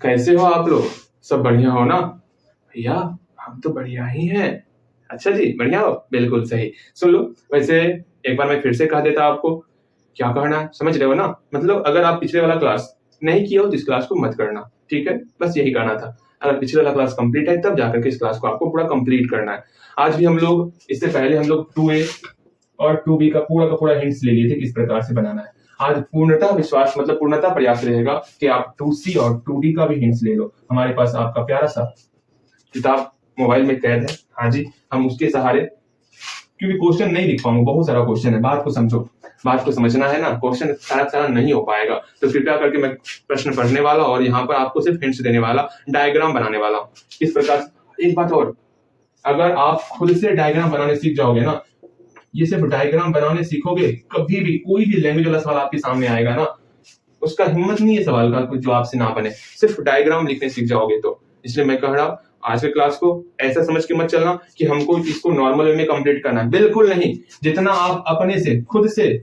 कैसे हो आप लोग? सब बढ़िया हो ना? भैया हम तो बढ़िया ही हैं। अच्छा जी, बढ़िया हो? बिल्कुल सही। सुन लो, वैसे एक बार मैं फिर से कह देता आपको, क्या कहना है समझ रहे हो ना? मतलब अगर आप पिछले वाला क्लास नहीं किए हो तो इस क्लास को मत करना, ठीक है? बस यही कहना था। अगर पिछले वाला क्लास कंप्लीट है तब जाकर के इस क्लास को आपको पूरा कंप्लीट करना है। आज भी हम लोग इससे पहले हम लोग 2A और 2B का पूरा हिंट्स ले लिए थे किस प्रकार से बनाना है। आज पूर्णतः विश्वास मतलब पूर्णतः प्रयास रहेगा कि आप 2C और 2D का भी हिंट्स ले लो। हमारे पास आपका प्यारा सा किताब मोबाइल में कैद है। हाँ जी, हम उसके सहारे, क्योंकि क्वेश्चन नहीं लिख पाऊंगा, बहुत सारा क्वेश्चन है, बात को समझो, बात को समझना है ना, क्वेश्चन सारा सारा नहीं हो पाएगा। तो कृपया करके मैं प्रश्न पढ़ने वाला और यहाँ पर आपको सिर्फ हिंट्स देने वाला, डायग्राम बनाने वाला हूँ। इस प्रकार से एक बात और, अगर आप खुद से डायग्राम बनाने सीख जाओगे ना, ये सिर्फ डायग्राम बनाने सीखोगे, कभी भी कोई भी लैंग्वेज वाला सवाल आपके सामने आएगा ना, उसका हिम्मत नहीं है सवाल का कुछ जो आपसे ना बने, सिर्फ डायग्राम लिखने सीख जाओगे तो। इसलिए मैं कह रहा हूं आज के क्लास को ऐसा समझ के मत चलना कि हमको इसको नॉर्मल वे में कंप्लीट करना है, बिल्कुल नहीं। जितना आप अपने से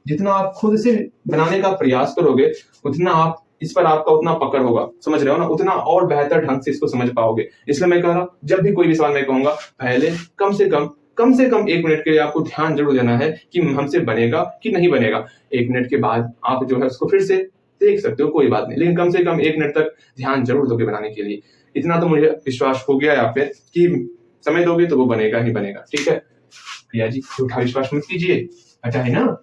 जितना आप खुद से बनाने का प्रयास करोगे, उतना आप इस पर आपका उतना पकड़ होगा, समझ रहे हो ना, उतना और बेहतर ढंग से इसको समझ पाओगे। इसलिए मैं कह रहा हूं जब भी कोई भी सवाल मैं कहूंगा, पहले कम से कम 1 मिनट के लिए आपको ध्यान जरूर देना है कि हमसे बनेगा कि नहीं बनेगा। 1 मिनट के बाद आप जो है उसको फिर से देख सकते हो, कोई बात नहीं, लेकिन कम से कम 1 मिनट तक ध्यान जरूर दोगे बनाने के लिए। इतना तो मुझे विश्वास हो गया है आप पे कि समय दोगे तो वो बनेगा ही बनेगा, ठीक है भैया जी? झूठा विश्वास मत कीजिए, अच्छा है ना?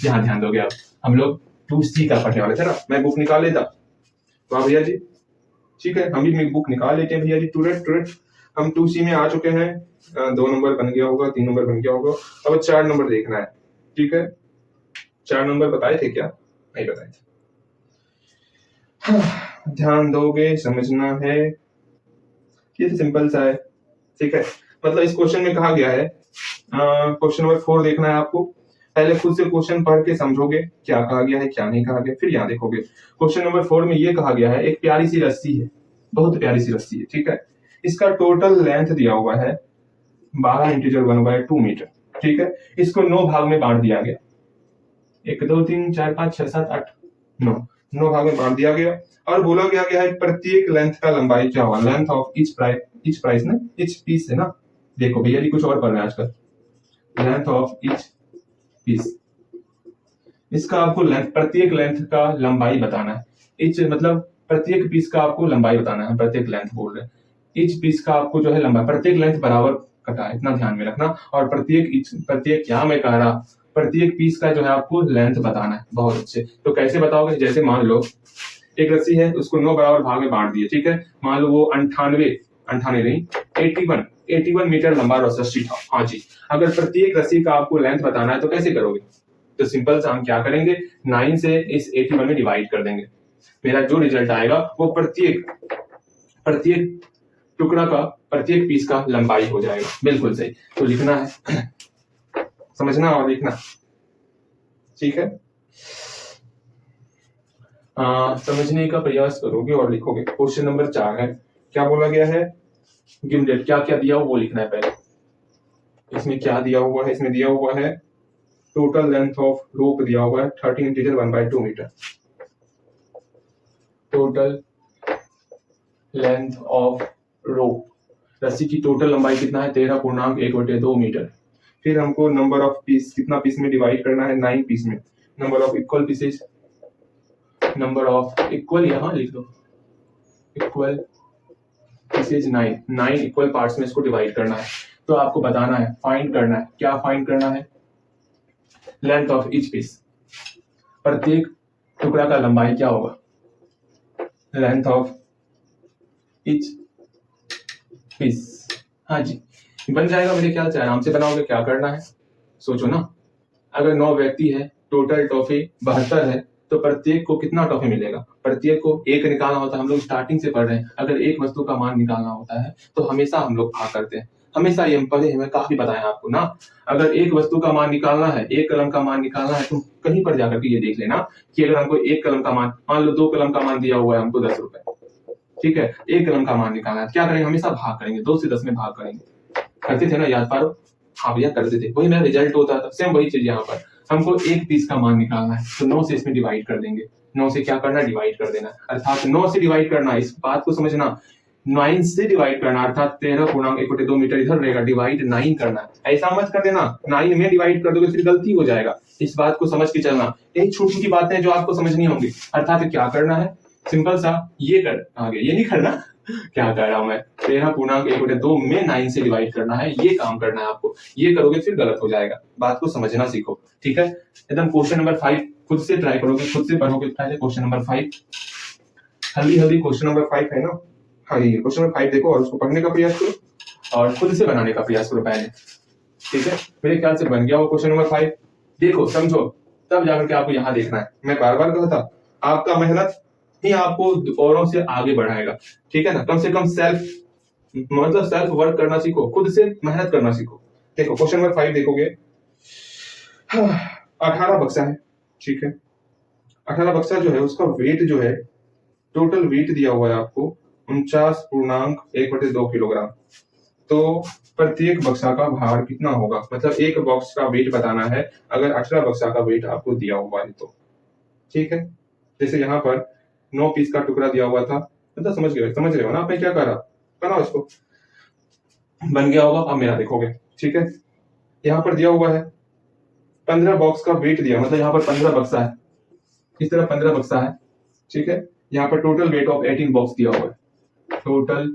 यहाँ ध्यान दोगे आप। हम लोग 2C का पढ़ने वाले थे ना, मैं बुक निकाल लेता तो भैया जी, ठीक है, हम भी बुक निकाल लेते हैं भैया जी। तुरंत हम 2C में आ चुके हैं। 2 नंबर बन गया होगा, 3 नंबर बन गया होगा, अब 4 नंबर देखना है, ठीक है? 4 नंबर बताए थे क्या? नहीं बताए थे। ध्यान दोगे, समझना है, ये तो सिंपल सा है, ठीक है? मतलब इस क्वेश्चन में कहा गया है, क्वेश्चन नंबर 4 देखना है आपको। पहले खुद से क्वेश्चन पढ़ के समझोगे क्या कहा गया है क्या नहीं कहा गया, फिर यहाँ देखोगे। क्वेश्चन नंबर 4 में ये कहा गया है, एक प्यारी सी रस्सी है, बहुत प्यारी सी रस्सी है, ठीक है? इसका टोटल लेंथ दिया हुआ है 12 इंटीजर 1/2 मीटर, ठीक है? इसको 9 भाग में बांट दिया गया, 1 2 3 4 5 6 7 8 9 भाग में बांट दिया गया और बोला गया है प्रत्येक लेंथ का लंबाई क्या होगा, लेंथ ऑफ ईच प्राइस ना, ईच पीस है ना। देखो भैया जी कुछ और पढ़ रहे हैं आजकल, लेंथ ऑफ ईच पीस, इसका आपको प्रत्येक लेंथ का लंबाई बताना है। ईच मतलब प्रत्येक पीस का आपको लंबाई बताना है, प्रत्येक लेंथ बोल रहे हैं। ईच पीस का आपको जो है लंबाई, प्रत्येक लेंथ बराबर कटा है, इतना ध्यान में रखना। और प्रत्येक क्या मैं कह रहा, प्रत्येक पीस का जो है आपको लेंथ बताना है। बहुत अच्छे, तो कैसे बताओगे? जैसे मान लो एक रस्सी है, उसको 9 बराबर भाग में बांट दिए, ठीक है? मान लो वो 98 नहीं 81 मीटर लंबा रस्सी था। हाँ जी, अगर प्रत्येक रस्सी का आपको लेंथ बताना है तो कैसे करोगे? तो सिंपल से हम क्या करेंगे, 9 से इस 81 में डिवाइड कर देंगे। मेरा जो रिजल्ट आएगा वो प्रत्येक टुकड़ा का, प्रत्येक पीस का लंबाई हो जाएगा। बिल्कुल सही। तो लिखना है, समझना और लिखना, ठीक है? समझने का प्रयास करोगे और लिखोगे। क्वेश्चन नंबर 4 है, क्या बोला गया है? गिव डेट, क्या क्या दिया वो लिखना है पहले। इसमें क्या दिया हुआ है? इसमें दिया हुआ है टोटल लेंथ ऑफ रोप दिया हुआ है 13 इंटीजर 1/2 मीटर। टोटल लेंथ ऑफ रोप, रस्सी की टोटल लंबाई कितना है? 13.1/2 मीटर। फिर हमको नंबर ऑफ पीस, कितना पीस में डिवाइड करना है? 9 पीस में। Number of equal pieces, number of equal, यहां लिख दो, इक्वल पीसेज 9 इक्वल पार्ट्स में इसको डिवाइड करना है। तो आपको बताना है, फाइंड करना है, क्या फाइंड करना है? लेंथ ऑफ ईच पीस, प्रत्येक टुकड़ा का लंबाई क्या होगा? Length of each piece. हाँ जी, बन जाएगा मेरे ख्याल से, आराम से बनाओगे। क्या करना है सोचो ना, अगर 9 व्यक्ति है, टोटल टॉफी 72 है, तो प्रत्येक को कितना टॉफी मिलेगा? प्रत्येक को 1 निकालना होता है, हम लोग स्टार्टिंग से पढ़ रहे हैं। अगर एक वस्तु का मान निकालना होता है तो हमेशा हम लोग भाग करते हैं, हमेशा ये हम पढ़े हमें काफी बताया आपको ना। अगर एक वस्तु का मान निकालना है, एक कलम का मान निकालना है, तुम कहीं पर जाकर के ये देख लेना कि अगर हमको एक कलम का मान लो 2 कलम का मान दिया हुआ है हमको 10 रुपए, ठीक है? एक कलम का मान निकालना है, क्या करेंगे? हमेशा भाग करेंगे, 2 से 10 में भाग करेंगे। करते थे ना, याद पारो? हाँ भैया करते थे, वही मेरा रिजल्ट होता था। सेम वही चीज यहाँ पर, हमको एक पीस का मान निकालना है तो 9 से इसमें डिवाइड कर देंगे। 9 से क्या करना, डिवाइड कर देना, अर्थात 9 से डिवाइड करना, इस बात को समझना। 9 से डिवाइड करना अर्थात 13.1/2 मीटर इधर रहेगा, डिवाइड 9 करना है। ऐसा मत कर देना 9 में डिवाइड कर दोगे फिर गलती हो जाएगा, इस बात को समझ के चलना। यही छोटी छोटी बातें हैं जो आपको समझनी होंगी। अर्थात क्या करना है, सिंपल सा ये कर आगे, ये नहीं करना क्या कर रहा हूं मैं, 13.1/2 में 9 से डिवाइड करना है, ये काम करना है आपको। ये करोगे फिर गलत हो जाएगा, बात को समझना सीखो, ठीक है। एकदम क्वेश्चन नंबर 5 खुद से ट्राई करोगे, खुद से पढ़ोगे। पहले क्वेश्चन नंबर 5 हल्दी हल्दी क्वेश्चन नंबर 5 है ना, हाँ ये क्वेश्चन नंबर 5 देखो और उसको पढ़ने का प्रयास करो और खुद से बनाने का प्रयास करो पहले, ठीक है। मेरे ख्याल से बन गया वो क्वेश्चन नंबर 5। देखो समझो, तब जाकर के आपको यहाँ देखना है। मैं बार बार कहता, आपका मेहनत ही आपको औरों से आगे बढ़ाएगा, ठीक है ना। कम से कम सेल्फ वर्क करना सीखो, खुद से मेहनत करना सीखो। देखो क्वेश्चन नंबर 5 देखोगे, 18 बक्सा है, ठीक है। 18 बक्सा जो है उसका वेट जो है, टोटल वेट दिया हुआ है आपको 49.1/2 किलोग्राम। तो प्रत्येक बक्सा का भार कितना होगा, मतलब एक बॉक्स का वेट बताना है अगर 18 बक्सा का वेट आपको दिया हुआ है तो, ठीक है। जैसे यहाँ पर 9 पीस का टुकड़ा दिया हुआ था, मतलब समझ रहे हो ना आप मैं क्या कर रहा, बनाओ इसको, बन गया होगा। अब मेरा देखोगे, ठीक है। यहाँ पर दिया हुआ है 15 बॉक्स का वेट दिया, मतलब यहाँ पर 15 बक्सा है, इस तरह 15 बक्सा है, ठीक है। यहाँ पर टोटल वेट ऑफ 18 बॉक्स दिया हुआ है, टोटल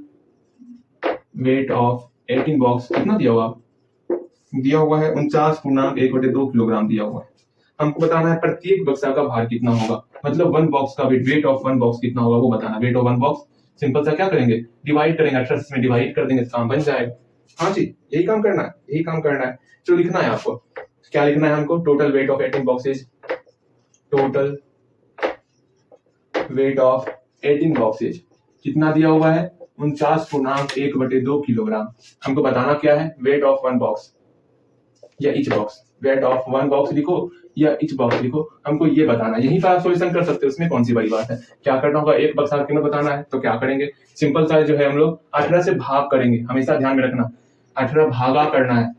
वेट ऑफ 18 बॉक्स कितना दिया हुआ है 49.1/2 किलोग्राम दिया हुआ है। हमको बताना है प्रत्येक बक्सा का भार कितना होगा, मतलब वन बॉक्स का वेट ऑफ वन बॉक्स कितना होगा वो बताना। Weight of one box simple सा क्या करेंगे, डिवाइड करेंगे, 18 में डिवाइड कर देंगे, काम बन जाएगा। हाँ जी, यही काम करना है, यही काम करना है। जो लिखना है आपको, क्या लिखना है हमको, total weight of 18 boxes, total weight of 18 boxes कितना दिया हुआ है 49.1/2 किलोग्राम। हमको बताना क्या है, वेट ऑफ वन बॉक्स या etch box, weight of one box लिखो या इच बॉक्स लिखो, हमको ये बताना। यहीं पर आप सॉल्यूशन कर सकते हो, उसमें कौन सी बड़ी बात है। क्या करना होगा, एक बक्सा की कीमत बताना है तो क्या करेंगे, सिंपल सा जो है हम लोग 18 से भाग करेंगे, हमेशा ध्यान में रखना 18 भागा करना है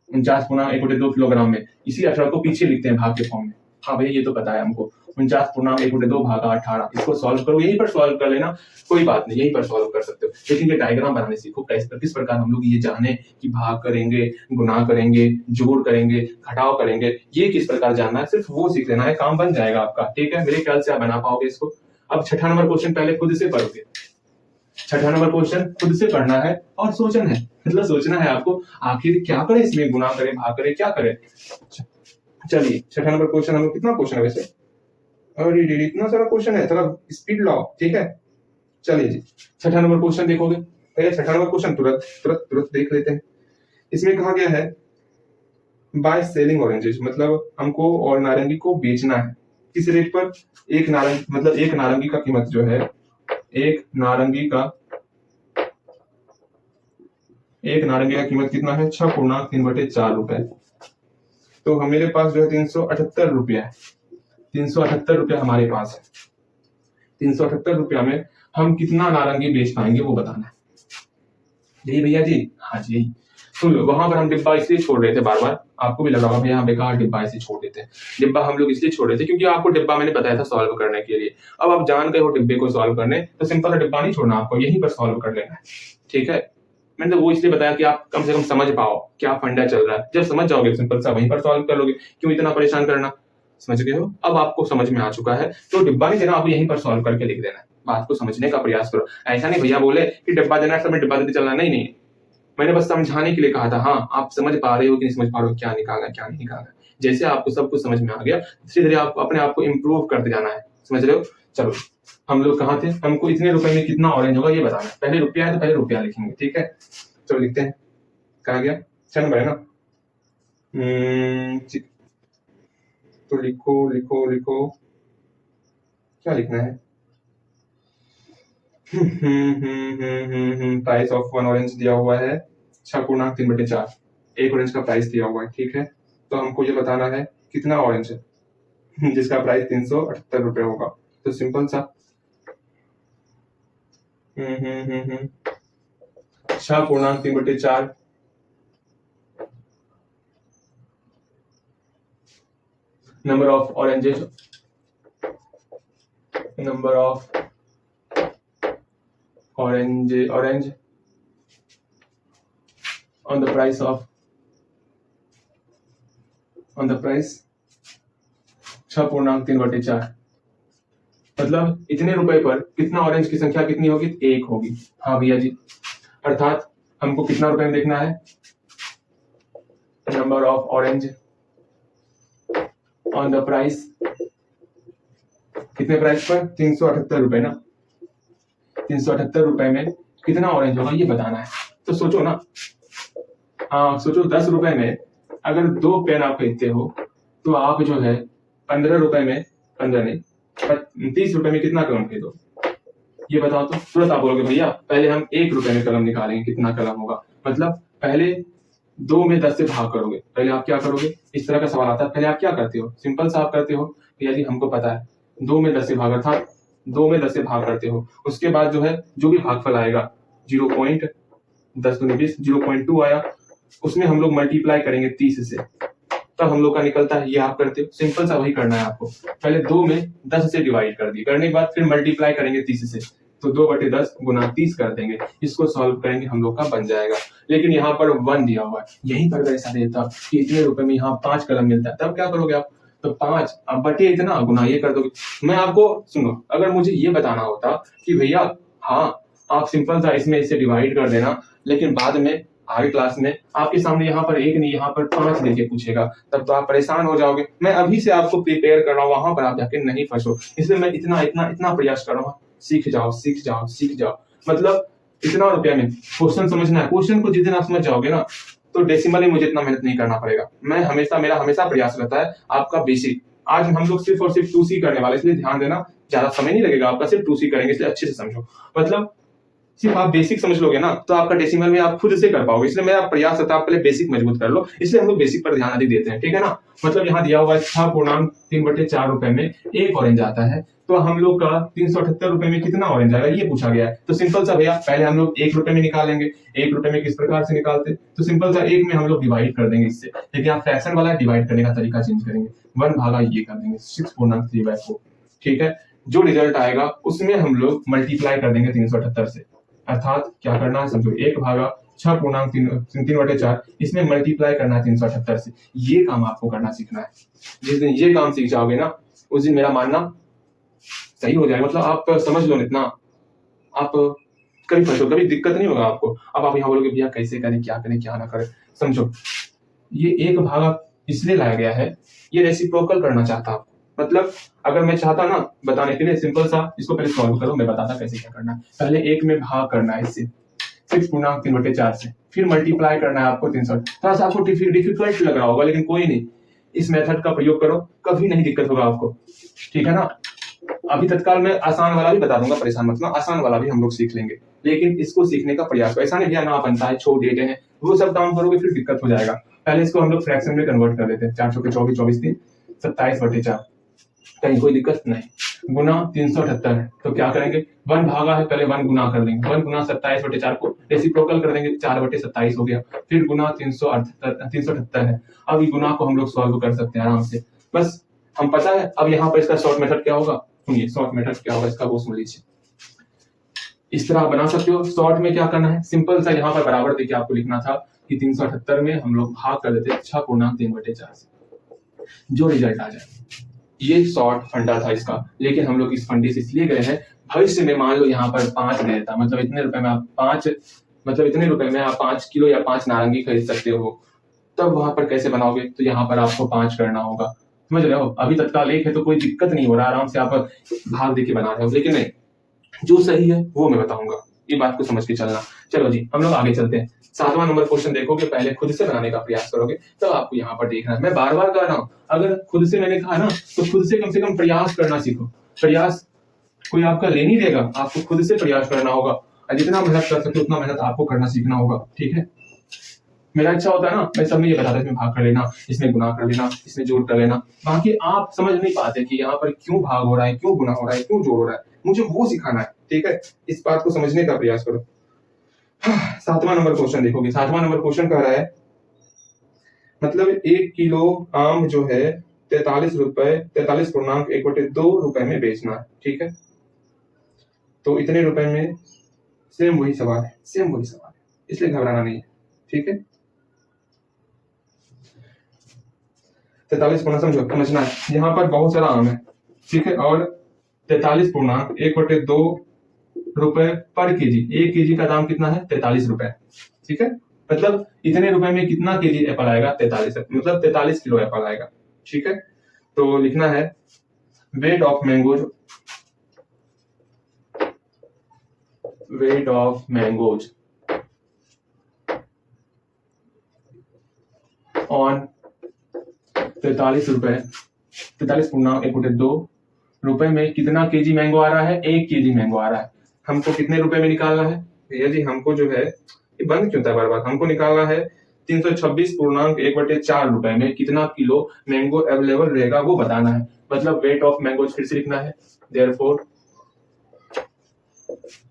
49.1/2 किलोग्राम में, इसी 18 को पीछे लिखते हैं भाग के फॉर्म में। हाँ भैया ये तो पता है हमको, 49.1/2 भागा 18, इसको सॉल्व करो, यहीं पर सॉल्व कर लेना, कोई बात नहीं, यहीं पर सॉल्व कर सकते हो। लेकिन ये डायग्राम बनाने सीखो, किस प्रकार हम लोग ये जाने कि भाग करेंगे, गुना करेंगे, जोड़ करेंगे, घटाव करेंगे, ये किस प्रकार जानना है, सिर्फ वो सीख लेना है, काम बन जाएगा आपका, ठीक है। मेरे ख्याल से आप बना पाओगे इसको। अब 6ठा नंबर क्वेश्चन पहले खुद से पढ़ोगे, 6ठा नंबर क्वेश्चन खुद से पढ़ना है और सोचना है, मतलब सोचना है आपको आखिर क्या करें इसमें, गुना करें, भाग करें, क्या करें। चलिए 6ठा नंबर क्वेश्चन, हम कितना क्वेश्चन है वैसे, अरे इतना सारा क्वेश्चन है, थोड़ा स्पीड लाओ, ठीक है। चलिए जी 6ठा नंबर क्वेश्चन देखोगे, पहले 6ठा नंबर क्वेश्चन तुरंत देख लेते हैं। इसमें कहा गया है बाय सेलिंग ऑरेंजेस, मतलब हमको और नारंगी को बेचना है, किस रेट पर, एक नारंगी का कीमत जो है, एक नारंगी का कीमत कितना है 6.3/4 रुपए। तो मेरे पास जो है 378 रुपया है, 378 रुपया हमारे पास है। 378 रुपया में हम कितना नारंगी बेच पाएंगे वो बताना है, यही भैया जी, हाँ जी यही। सुन लो, वहां पर हम डिब्बा इसलिए छोड़ रहे थे, बार बार आपको भी लगा होगा भैया हम बेकार डिब्बा ऐसे छोड़ देते हैं। डिब्बा हम लोग इसलिए छोड़ रहे थे क्योंकि आपको डिब्बा मैंने बताया था सॉल्व करने के लिए। अब आप जान गए हो डिब्बे को सॉल्व करने, तो सिंपल सा डिब्बा नहीं छोड़ना, आपको यहीं पर सॉल्व कर लेना है, ठीक है। मैंने तो वो इसलिए बताया कि आप कम से कम समझ पाओ क्या फंडा चल रहा है, जब समझ जाओगे सिंपल सा वहीं पर सॉल्व कर लोगे, क्यों इतना परेशान करना, समझ गए हो। अब आपको समझ में आ चुका है, तो डिब्बा नहीं देना, आपको यहीं पर सॉल्व करके लिख देना है। बात को समझने का प्रयास करो, ऐसा नहीं भैया बोले कि डिब्बा देना है सब में डिब्बा देते चलना, नहीं नहीं, मैंने बस समझाने के लिए कहा था। हाँ आप समझ पा रहे हो कि नहीं समझ पा रहे हो, क्या निकालना क्या नहीं निकालना, जैसे आपको सब कुछ समझ में आ गया, धीरे धीरे आप अपने आप को इम्प्रूव करते जाना है, समझ रहे हो। चलो हम लोग कहाँ थे, हमको इतने रुपए में कितना ऑरेंज होगा ये बताना है, पहले रुपया है तो पहले रुपया लिखेंगे, ठीक है। चलो लिखते हैं, कहा गया 6 नंबर है ना, ठीक। तो लिखो लिखो लिखो, क्या लिखना है, प्राइस ऑफ वन ऑरेंज दिया हुआ है 6.3/4, एक ऑरेंज का प्राइस दिया हुआ है, ठीक है। तो हमको ये बताना है कितना ऑरेंज है जिसका प्राइस 378 रुपए होगा। तो सिंपल सा 6.3/4 number of oranges number of orange on the price 6.3/4, मतलब इतने रुपए पर कितना ऑरेंज की संख्या कितनी होगी? 1 होगी। हाँ भैया जी, अर्थात हमको कितना रुपए में देखना है? Number of orange on the price, कितने प्राइस पर? 378 रुपए ना। 378 रुपए में कितना ऑरेंज होगा ये बताना है। तो सोचो ना, हाँ सोचो, 10 रुपए में अगर 2 पेन आप खरीदते हो तो आप जो है 15 रुपए में, 15 नहीं, 30 रुपए में कितना कलम खरीदो? ये बताओ तो। तुरंत आप बोलोगे भैया पहले हम 1 रुपए में कलम निकालेंगे, कितना कलम होगा? मतलब पहले 2 में 10 से भाग करोगे। पहले आप क्या करोगे? इस तरह का सवाल आता है, पहले आप क्या करते हो? सिंपल सा आप करते हो, भैया जी हमको पता है 2 में 10 से भाग, अर्थात 2 में 10 से भाग करते हो। उसके बाद जो है जो भी भागफल आएगा 0.10 दूनी 20, 0.2 आया, उसमें हम लोग मल्टीप्लाई करेंगे 30 से, तब हम लोग का निकलता है। ये आप करते हो, सिंपल सा वही करना है आपको। पहले 2 में 10 से डिवाइड कर दिए, करने के बाद फिर मल्टीप्लाई करेंगे 30 से, तो 2/10 गुना 30 कर देंगे। इसको सॉल्व करेंगे, हम लोग का बन जाएगा। लेकिन यहाँ पर 1 दिया हुआ है, यहीं पर ऐसा देता कि इतने रुपए में यहाँ 5 कलम मिलता है, तब क्या करोगे आप? तो 5 अब बटे इतना गुना ये कर दोगे। मैं आपको सुनो, अगर मुझे ये बताना होता कि भैया हाँ आप सिंपल सा इसमें इसे डिवाइड कर देना, लेकिन बाद में आगे क्लास में आपके सामने यहाँ पर 1 नहीं यहाँ पर 5 लेके पूछेगा, तब तो आप परेशान हो जाओगे। मैं अभी से आपको प्रिपेयर कर रहा हूँ, वहां पर आप जाके नहीं फंसो, इसलिए मैं इतना इतना इतना प्रयास कर रहा हूँ। सीख जाओ सीख जाओ सीख जाओ, मतलब इतना रुपया में क्वेश्चन समझना है। क्वेश्चन को जिस दिन आप समझ जाओगे ना, तो डेसिमल में मुझे इतना मेहनत नहीं करना पड़ेगा। मेरा हमेशा प्रयास रहता है आपका बेसिक। आज हम लोग सिर्फ और सिर्फ 2C करने वाले, इसलिए ध्यान देना, ज्यादा समय नहीं लगेगा आपका, सिर्फ 2C करेंगे, इसलिए अच्छे से समझो। मतलब सिर्फ आप बेसिक समझ लोगे ना तो आपका डेसिमल में आप खुद से कर पाओगे, इसलिए मेरा प्रयास रहता है आप पहले बेसिक मजबूत कर लो, इसलिए हम लोग बेसिक पर ध्यान अधिक देते हैं, ठीक है ना। मतलब यहाँ दिया हुआ है 6.3/4 रुपए में 1 ऑरेंज आता है, तो हम लोग का 378 रुपए में कितना ऑरेंज आएगा ये पूछा गया है। तो सिंपल सा भैया पहले हम लोग 1 रुपए में निकालेंगे। 1 रुपए में किस प्रकार से निकालते? तो सिंपल सा 1 में हम लोग डिवाइड कर देंगे इससे, लेकिन आप फ्रैक्शन वाला डिवाइड करने का तरीका चेंज करेंगे, 1 भागा ये कर देंगे 6.3/4, ठीक है। जो रिजल्ट आएगा उसमें हम लोग मल्टीप्लाई कर देंगे 378 से, अर्थात क्या करना है समझो, 1 भागा 6.3/4, इसमें मल्टीप्लाई करना है 378 से। ये काम आपको करना सीखना है। जिस दिन ये काम सीख जाओगे ना, उस दिन मेरा मानना सही हो जाएगा। मतलब आप समझ लो इतना, आप कभी फंसो, कभी दिक्कत नहीं होगा आपको। अब आप यहाँ बोलोगे भैया कैसे करें, क्या करें, क्या ना करें। समझो, ये 1 भागा इसलिए लाया गया है, ये रेसिप्रोकल करना चाहता हूं। मतलब अगर मैं चाहता ना बताने के लिए, सिंपल सा इसको पहले सॉल्व करो, मैं बताता कैसे क्या करना है। पहले 1 में भाग करना है इससे 6.3/4 से, फिर मल्टीप्लाई करना है आपको 300। थोड़ा सा आपको डिफिकल्ट लग रहा होगा, लेकिन कोई नहीं, इस मेथड का प्रयोग करो, कभी नहीं दिक्कत होगा आपको, ठीक है ना। अभी तत्काल में आसान वाला भी बता दूंगा, परेशान मत होना, आसान वाला भी हम लोग सीख लेंगे, लेकिन इसको सीखने का प्रयास करो। ऐसा नहीं भैया ना बनता है, छोड़ दिए हैं, वो सब काम करोगे फिर दिक्कत हो जाएगा। पहले इसको हम लोग फ्रैक्शन में कन्वर्ट कर लेते हैं। 4 के 24, 24 3 27/4, कहीं कोई दिक्कत नहीं। गुना 378 है, तो क्या करेंगे, 1 भागा है, पहले 1 गुना कर देंगे, 1 गुना 27/4 को रेसिप्रोकल कर देंगे, 4/27 हो गया, फिर गुना 378 है। अब ये गुना को हम लोग सॉल्व कर सकते हैं आराम से, बस हम पता है। अब यहाँ पर इसका शॉर्ट मेथड क्या होगा, सुनिए शॉर्ट मेथड क्या होगा इसका, वो सुन लीजिए। इस तरह बना सकते हो। शॉर्ट में क्या करना है, सिंपल सा यहाँ पर बराबर देखिए आपको लिखना था कि 378 में हम लोग भाग कर देते 6.3/4 से, जो रिजल्ट आ जाए। ये शॉर्ट फंडा था इसका, लेकिन हम लोग इस फंडे से इसलिए गए हैं, भविष्य में मान लो यहाँ पर 5 देता, मतलब इतने रुपए में आप 5 किलो या 5 नारंगी खरीद सकते हो, तब वहां पर कैसे बनाओगे, तो यहाँ पर आपको 5 करना होगा, समझ रहे हो। अभी तत्काल 1 है तो कोई दिक्कत नहीं हो रहा, आराम से आप भाग देके बना रहे हो, लेकिन नहीं, जो सही है वो मैं बताऊंगा, ये बात को समझ के चलना। चलो जी हम लोग आगे चलते हैं। 7वां नंबर क्वेश्चन देखोगे, पहले खुद से बनाने का प्रयास करोगे, तब आपको यहाँ पर देखना है। मैं बार बार कह रहा हूँ, अगर खुद से मैंने कहा ना, तो खुद से कम प्रयास करना सीखो। प्रयास कोई आपका ले नहीं देगा, आपको खुद से प्रयास करना होगा, और जितना मेहनत कर सकते उतना मेहनत आपको करना सीखना होगा, ठीक है। मेरा अच्छा होता है ना, मैं सब में ये बताता, इसमें भाग कर लेना, इसमें गुना कर लेना, इसमें जोड़ कर लेना। बाकी आप समझ नहीं पाते कि यहाँ पर क्यों भाग हो रहा है, क्यों गुना हो रहा है, क्यों जोड़ हो रहा है, मुझे वो सिखाना है, ठीक है। इस बात को समझने का प्रयास करो। 7वां नंबर क्वेश्चन देखोगे, 7वां नंबर क्वेश्चन कह रहा है, मतलब 1 किलो आम जो है 43.1/2 रुपए में बेचना है, ठीक है। तो इतने रुपए में सेम वही सवाल है, इसलिए घबराना नहीं है, ठीक है। 43 पूर्णांक समझना है, यहाँ पर बहुत सारा आम है, ठीक है। और 43.1/2 रुपए पर केजी, 1 केजी का दाम कितना है? 43 रुपए, ठीक है। मतलब इतने रुपए में कितना केजी एप्पल आएगा? 43, मतलब 43 किलो एप्पल आएगा, ठीक है। तो लिखना है वेट ऑफ मैंगोज ऑन 43 रुपए, 43.1/2 रुपए में कितना केजी मैंगो आ रहा है? 1 केजी मैंगो आ रहा है। हमको कितने रुपए में निकालना है भैया जी? हमको जो है, ये बंद क्यों था बार बार? हमको निकालना है 326.1/4 रुपए में कितना किलो मैंगो अवेलेबल रहेगा वो बताना है। मतलब वेट ऑफ मैंगोज फिर से लिखना है, देयरफॉर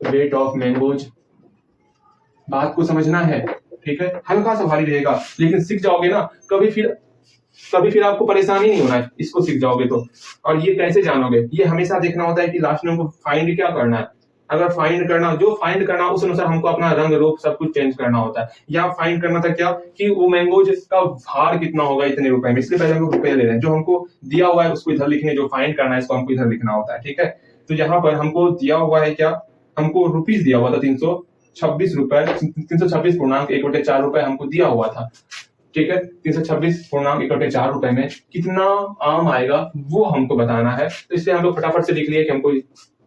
वेट ऑफ मैंगोज। बात को समझना है, ठीक है। हल्का सा भारी रहेगा, लेकिन सीख जाओगे ना, कभी फिर आपको परेशानी नहीं होना है, इसको सीख जाओगे तो। और ये कैसे जानोगे? ये हमेशा देखना होता है कि लास्ट में हमको फाइंड क्या करना है। अगर फाइंड करना उस अनुसार हमको अपना रंग रूप सब कुछ चेंज करना होता है। या फाइंड करना था क्या कि वो मैंगोज का भार कितना होगा इतने रुपए में, इसलिए पहले हम लोग रुपए ले रहे हैं। जो हमको दिया हुआ है उसको इधर लिखने, जो फाइंड करना है इसको हमको इधर लिखना होता है, ठीक है। तो यहाँ पर हमको दिया हुआ है क्या, हमको रुपीज दिया हुआ था 326.1/4 रुपए हमको दिया हुआ था, ठीक है। 326.1/4 रुपए में कितना आम आएगा वो हमको बताना है। तो इसलिए हम लोग फटाफट से लिख लिए कि हमको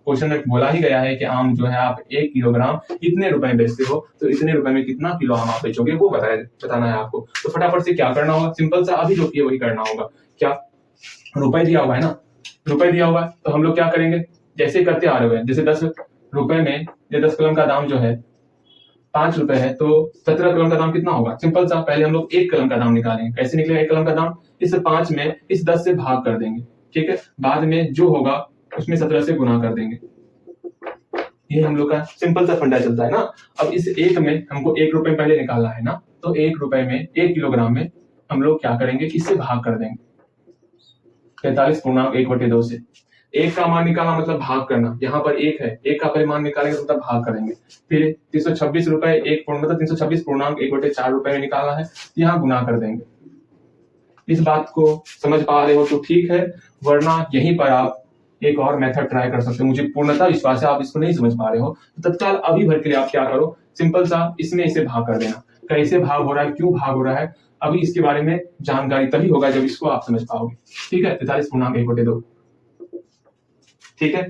क्वेश्चन में बोला ही गया है कि आम जो है आप 1 किलोग्राम इतने रुपए में बेचते हो, तो इतने रुपए में कितना किलो आम आप बेचोगे वो बताना है आपको। तो फटाफट से क्या करना होगा? सिंपल सा अभी जो किए वही करना होगा। क्या रुपए दिया हुआ है ना, रुपए दिया हुआ है तो हम लोग क्या करेंगे, जैसे करते आ रहे हैं। जैसे 10 रुपए में, ये 10 कलम का दाम जो है 5 रुपए है, तो 17 कलम का दाम कितना होगा? सिंपल सा, पहले हम लोग 1 कलम का दाम निकालेंगे। कैसे निकलेगा 1 कलम का दाम? इस 5 में इस 10 से भाग कर देंगे, ठीक है। बाद में जो होगा उसमें 17 से गुना कर देंगे। ये हम लोग का सिंपल सा फंडा चलता है ना। अब इस 1 में हमको 1 रुपए पहले निकालना है ना, तो 1 रुपए में 1 किलोग्राम में हम लोग क्या करेंगे, इससे भाग कर देंगे 43.1/2 से। 1 का मान निकालना मतलब भाग करना, यहाँ पर 1 है, 1 का परिमाण निकालेंगे मतलब भाग करेंगे। फिर 326 रुपए 1 मतलब 326.1/4 में निकालना है, यहाँ गुना कर देंगे। इस बात को समझ पा रहे हो तो ठीक है, वरना यहीं पर आप एक और मेथड ट्राई कर सकते हो। मुझे पूर्णतः विश्वास है आप इसको नहीं समझ पा रहे हो, तो तत्काल अभी भर के लिए आप क्या करो, सिंपल सा इसमें इसे भाग कर देना। कैसे भाग हो रहा है, क्यों भाग हो रहा है, अभी इसके बारे में जानकारी तभी होगा जब इसको आप समझ पाओगे, ठीक है। 43.1/2, ठीक है।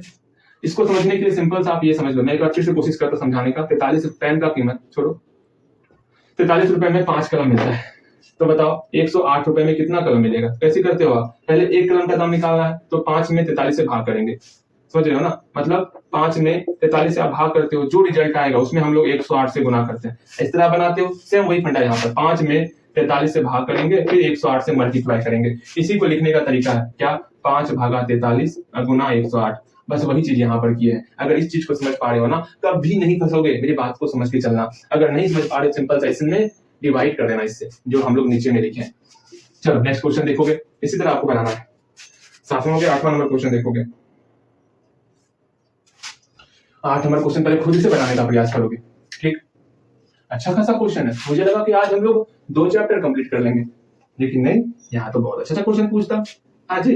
इसको समझने के लिए सिंपल सा आप ये समझ लो, मैं एक बार फिर से कोशिश करता समझाने का। 43 पेन का कीमत छोड़ो, 43 रुपए में 5 कलम मिलता है, तो बताओ 108 रुपए में कितना कलम मिलेगा? कैसे करते हो आप? पहले 1 कलम का दाम निकालना है, तो 5 में 43 से भाग करेंगे, समझ रहे हो ना। मतलब 5 में 43 से आप भाग करते हो, जो रिजल्ट आएगा उसमें हम लोग 108 से गुना करते हैं। इस तरह बनाते हो, सेम वही फंडा यहाँ पर 5 में 43 से भाग करेंगे, फिर 108 से मल्टीप्लाई करेंगे। इसी को लिखने का तरीका है क्या, 5 भागा 43 गुना 108। बस वही चीज यहाँ पर की है। अगर इस चीज को समझ पा रहे हो ना, कभी नहीं फंसोगे। मेरी बात को समझ के चलना। अगर नहीं समझ पा रहे, सिंपल सा इसमें डिवाइड कर देना इससे, जो हम लोग नीचे में लिखे हैं। चलो नेक्स्ट क्वेश्चन देखोगे, इसी तरह आपको बनाना है। 7वां हो गया, 8वां नंबर क्वेश्चन देखोगे। 8 नंबर क्वेश्चन पहले खुद से बनाने का प्रयास करोगे, ठीक। अच्छा खासा क्वेश्चन है, मुझे लगा कि आज हम लोग 2 चैप्टर कंप्लीट कर लेंगे, लेकिन नहीं, यहाँ तो बहुत अच्छा क्वेश्चन पूछता। हाँ जी,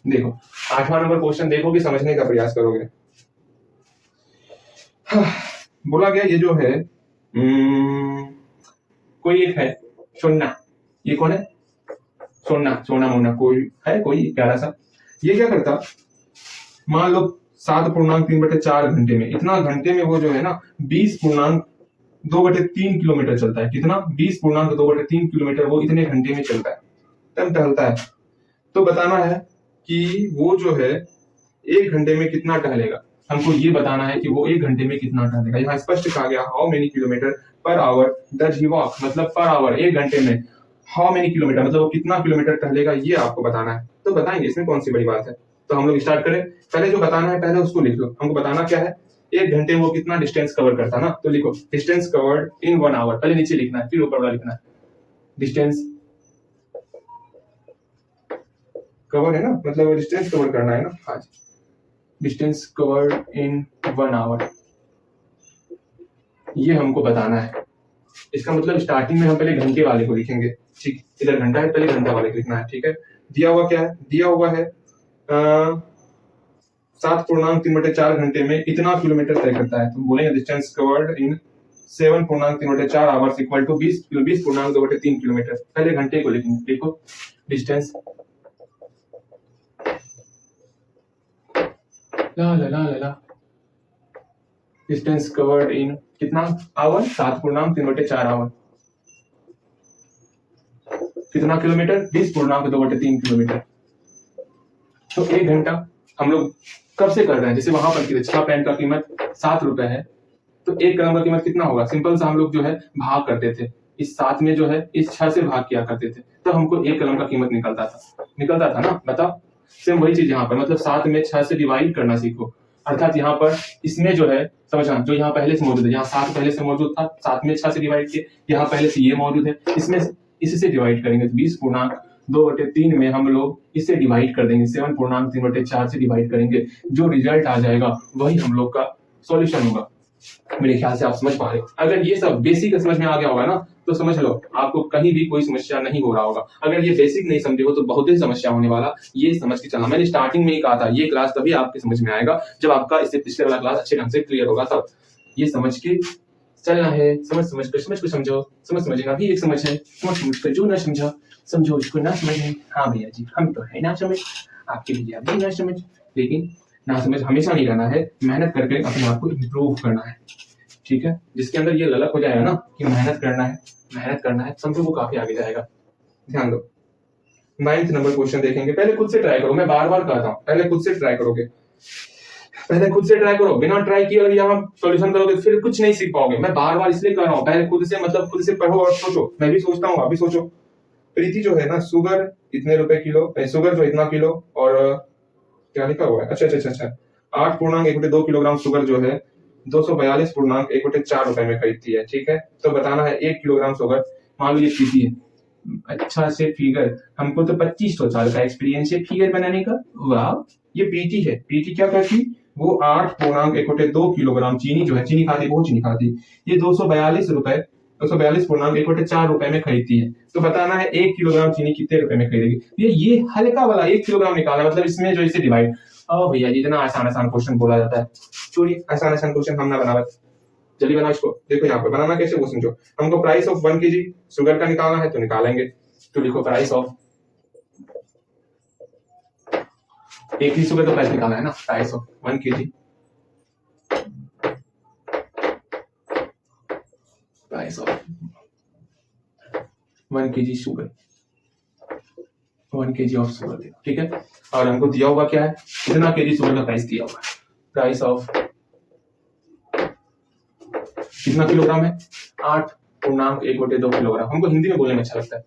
देखो 8वां नंबर क्वेश्चन देखोगे, समझने का प्रयास करोगे। बोला गया ये जो है कोई एक है सोना, ये कौन है? सोना मोना कोई है, कोई प्यारा सा। ये क्या करता, मान लो 7.3/4 घंटे में, इतना घंटे में वो जो है ना 20.2/3 किलोमीटर चलता है। कितना? 20.2/3 किलोमीटर वो इतने घंटे में चलता है, तब टहलता है। तो बताना है कि वो जो है 1 घंटे में कितना टहलेगा। हमको ये बताना है कि वो 1 घंटे में कितना टहलेगा। यहाँ स्पष्ट कहा गया how many kilometre per hour does he walk, मतलब पर आवर 1 घंटे में हाउ मेनी किलोमीटर, मतलब वो कितना किलोमीटर टहलेगा, ये आपको बताना है। तो बताएंगे, इसमें कौन सी बड़ी बात है। तो हम लोग स्टार्ट करें। पहले जो बताना है पहले उसको लिख लो। हमको बताना क्या है, 1 घंटे में वो कितना डिस्टेंस कवर करता है ना, तो लिखो डिस्टेंस कवर्ड इन 1 आवर। पहले नीचे लिखना है, फिर ऊपर वाला लिखना है। डिस्टेंस कवर है ना, मतलब डिस्टेंस कवर करना है ना। हाँ जी, डिस्टेंस कवर्ड इन 1 आवर, ये हमको बताना है। इसका मतलब स्टार्टिंग में हम पहले घंटे वाले को लिखेंगे, ठीक, इधर घंटा है, पहले घंटा वाले को लिखना है, ठीक है। दिया हुआ क्या है, दिया हुआ है 7.3/4 घंटे में इतना किलोमीटर तय करता है, तो बोलेंगे distance covered in 7.3/4 hours equal to 20.2/3 kilometre. पहले घंटे को लिखेंगे, देखो डिस्टेंस ला ला ला ला डिस्टेंस कवर्ड इन कितना आवर, 7.3/4 आवर, कितना किलोमीटर, 20.2/3 किलोमीटर। तो 1 घंटा हम लोग कब से कर रहे हैं, जैसे वहां पर 6 पेन का कीमत 7 रुपए है, तो 1 कलम का कीमत कितना होगा, सिंपल सा हम लोग जो है भाग करते थे, इस 7 में जो है इस 6 से भाग किया करते थे, तो हमको 1 कलम का कीमत निकलता था ना, बताओ। सेम वही चीज यहाँ पर, मतलब 7 में 6 से डिवाइड करना सीखो, अर्थात यहाँ पर इसमें जो है समझना, जो यहाँ पहले से मौजूद है, यहाँ 7 पहले से मौजूद था, 7 में 6 से डिवाइड किए, यहाँ पहले से ये मौजूद है, इसमें इससे डिवाइड करेंगे, 20.2/3 में हम लोग इसे डिवाइड कर देंगे, 7.3/4 से डिवाइड करेंगे, जो रिजल्ट आ जाएगा वही हम लोग का सॉल्यूशन होगा। मेरे ख्याल से आप समझ पा रहे हो। अगर ये सब बेसिक समझ में आ गया होगा ना, तो समझ लो आपको कहीं भी कोई समस्या नहीं हो रहा होगा। अगर ये बेसिक नहीं समझे हो तो बहुत ही समस्या होने वाला, ये समझ के चलना। मैंने स्टार्टिंग में ही कहा था, ये क्लास तभी आपके समझ में आएगा जब आपका इससे पिछले वाला क्लास अच्छे ढंग से क्लियर होगा, तब ये समझ के चलना है। समझ को समझो, समझेगा भी एक समझ है, समझ कर जो ना समझा समझो इसको ना समझे। हाँ भैया जी, हम तो है ना समझ, आपके भैया भी ना समझ, लेकिन ना समझ हमेशा नहीं रहना है, मेहनत करके अपने आप को इम्प्रूव करना है, ठीक है। जिसके अंदर ये ललक हो जाएगा ना कि मेहनत करना है, समझो वो काफी आगे जाएगा। ध्यान दो, 9th नंबर क्वेश्चन देखेंगे। पहले खुद से ट्राई करो, मैं बार बार कहता हूँ, पहले खुद से ट्राई करोगे, पहले खुद से ट्राई करो, बिना ट्राई किए अगर यहाँ सॉल्यूशन करोगे तो फिर कुछ नहीं सीख पाओगे। मैं बार बार इसलिए कह रहा हूँ, पहले खुद से, मतलब खुद से पढ़ो और सोचो। मैं भी सोचता हूँ, आप भी सोचो। प्रीति जो है ना, शुगर इतने रुपए किलो, शुगर जो इतना किलो, और क्या लिखा हुआ है, अच्छा 8.1/2 किलोग्राम शुगर जो है 242.1/4 रुपए में खरीदती है, ठीक है। तो बताना है 1 किलोग्राम शुगर, मान लो ये प्रीति है। अच्छा से फिगर, हमको तो 25 साल का एक्सपीरियंस है फिगर बनाने का। वाह, ये प्रीति है। प्रीति क्या करती, वो 8.1/2 किलोग्राम चीनी जो है, चीनी खाती, बहुत चीनी खाती, ये 242.1/4 रुपए में खरीदती है। तो बताना है 1 किलोग्राम चीनी कितने रुपए में खरीदेगी। ये हल्का वाला 1 किलोग्राम निकालना, मतलब इसमें जो इसे डिवाइड। ओ भैया जी, इतना आसान क्वेश्चन बोला जाता है, चोरी आसान क्वेश्चन हम ना बनावे, जल्दी बनाओ इसको। देखो यहाँ पर बनाना कैसे वो समझो। हमको प्राइस ऑफ 1 kg शुगर का निकालना है, तो निकालेंगे। तो लिखो प्राइस ऑफ, 1 kg शुगर का प्राइस निकालना है ना, price of 1 kg, price of 1 kg sugar, 1 kg of sugar, ठीक है। और हमको दिया हुआ क्या है, कितना केजी शुगर का प्राइस दिया हुआ है, प्राइस ऑफ कितना किलोग्राम है, 8.1/2 किलोग्राम। हमको हिंदी में बोलने में अच्छा लगता है।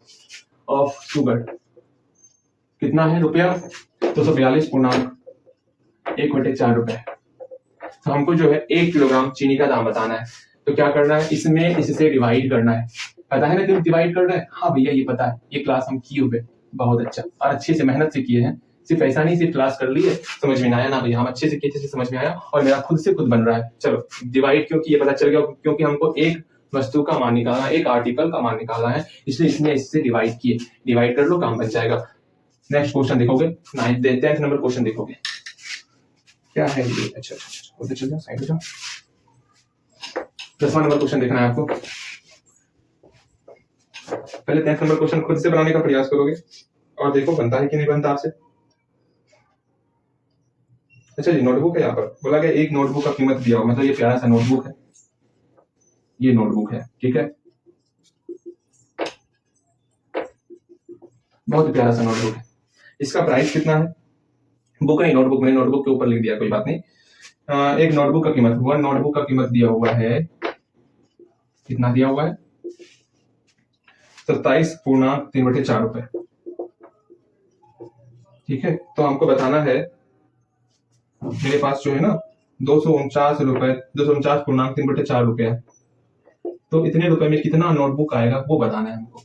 ऑफ शुगर कितना है रुपया, 242.1/4 रुपए। तो हमको जो है 1 किलोग्राम चीनी का दाम बताना है। तो क्या करना है, इसमें इससे डिवाइड करना है। पता है ना क्यों डिवाइड कर रहे हैं? हाँ भैया ये पता है, ये क्लास हम किए हुए, बहुत अच्छा और अच्छे से मेहनत से किए हैं। सिर्फ ऐसा नहीं, सिर्फ क्लास कर ली है, समझ में आया ना भैया, हम अच्छे से किए थे, समझ में आया, और मेरा खुद से खुद बन रहा है। चलो डिवाइड क्यों किए, पता चल गया, क्योंकि हमको एक वस्तु का मान निकालना, एक आर्टिकल का मान निकालना है, इसलिए इसने इससे डिवाइड किए। डिवाइड कर लो, काम बन जाएगा। नेक्स्ट क्वेश्चन देखोगे, 10th नंबर क्वेश्चन देखोगे, क्या है ये, अच्छा उधर चल जाओ, साइड हो जाओ। 10वां नंबर क्वेश्चन देखना है आपको। पहले 10th नंबर क्वेश्चन खुद से बनाने का प्रयास करोगे और देखो बनता है कि नहीं बनता आपसे। अच्छा जी, नोटबुक है, यहाँ पर बोला गया एक नोटबुक का कीमत दिया हो, मतलब ये प्यारा सा नोटबुक है, ये नोटबुक है, ठीक है, बहुत प्यारा सा नोटबुक है। इसका प्राइस कितना है, बुक नहीं नोटबुक, मैंने नोटबुक के ऊपर लिख दिया, कोई बात नहीं। एक नोटबुक का कीमत, वन नोटबुक का कीमत दिया हुआ है, कितना दिया हुआ है, 27.3/4 रुपए, ठीक है। तो हमको बताना है, मेरे पास जो है ना 249.3/4 रुपए है, तो इतने रुपए में कितना नोटबुक आएगा वो बताना है हमको।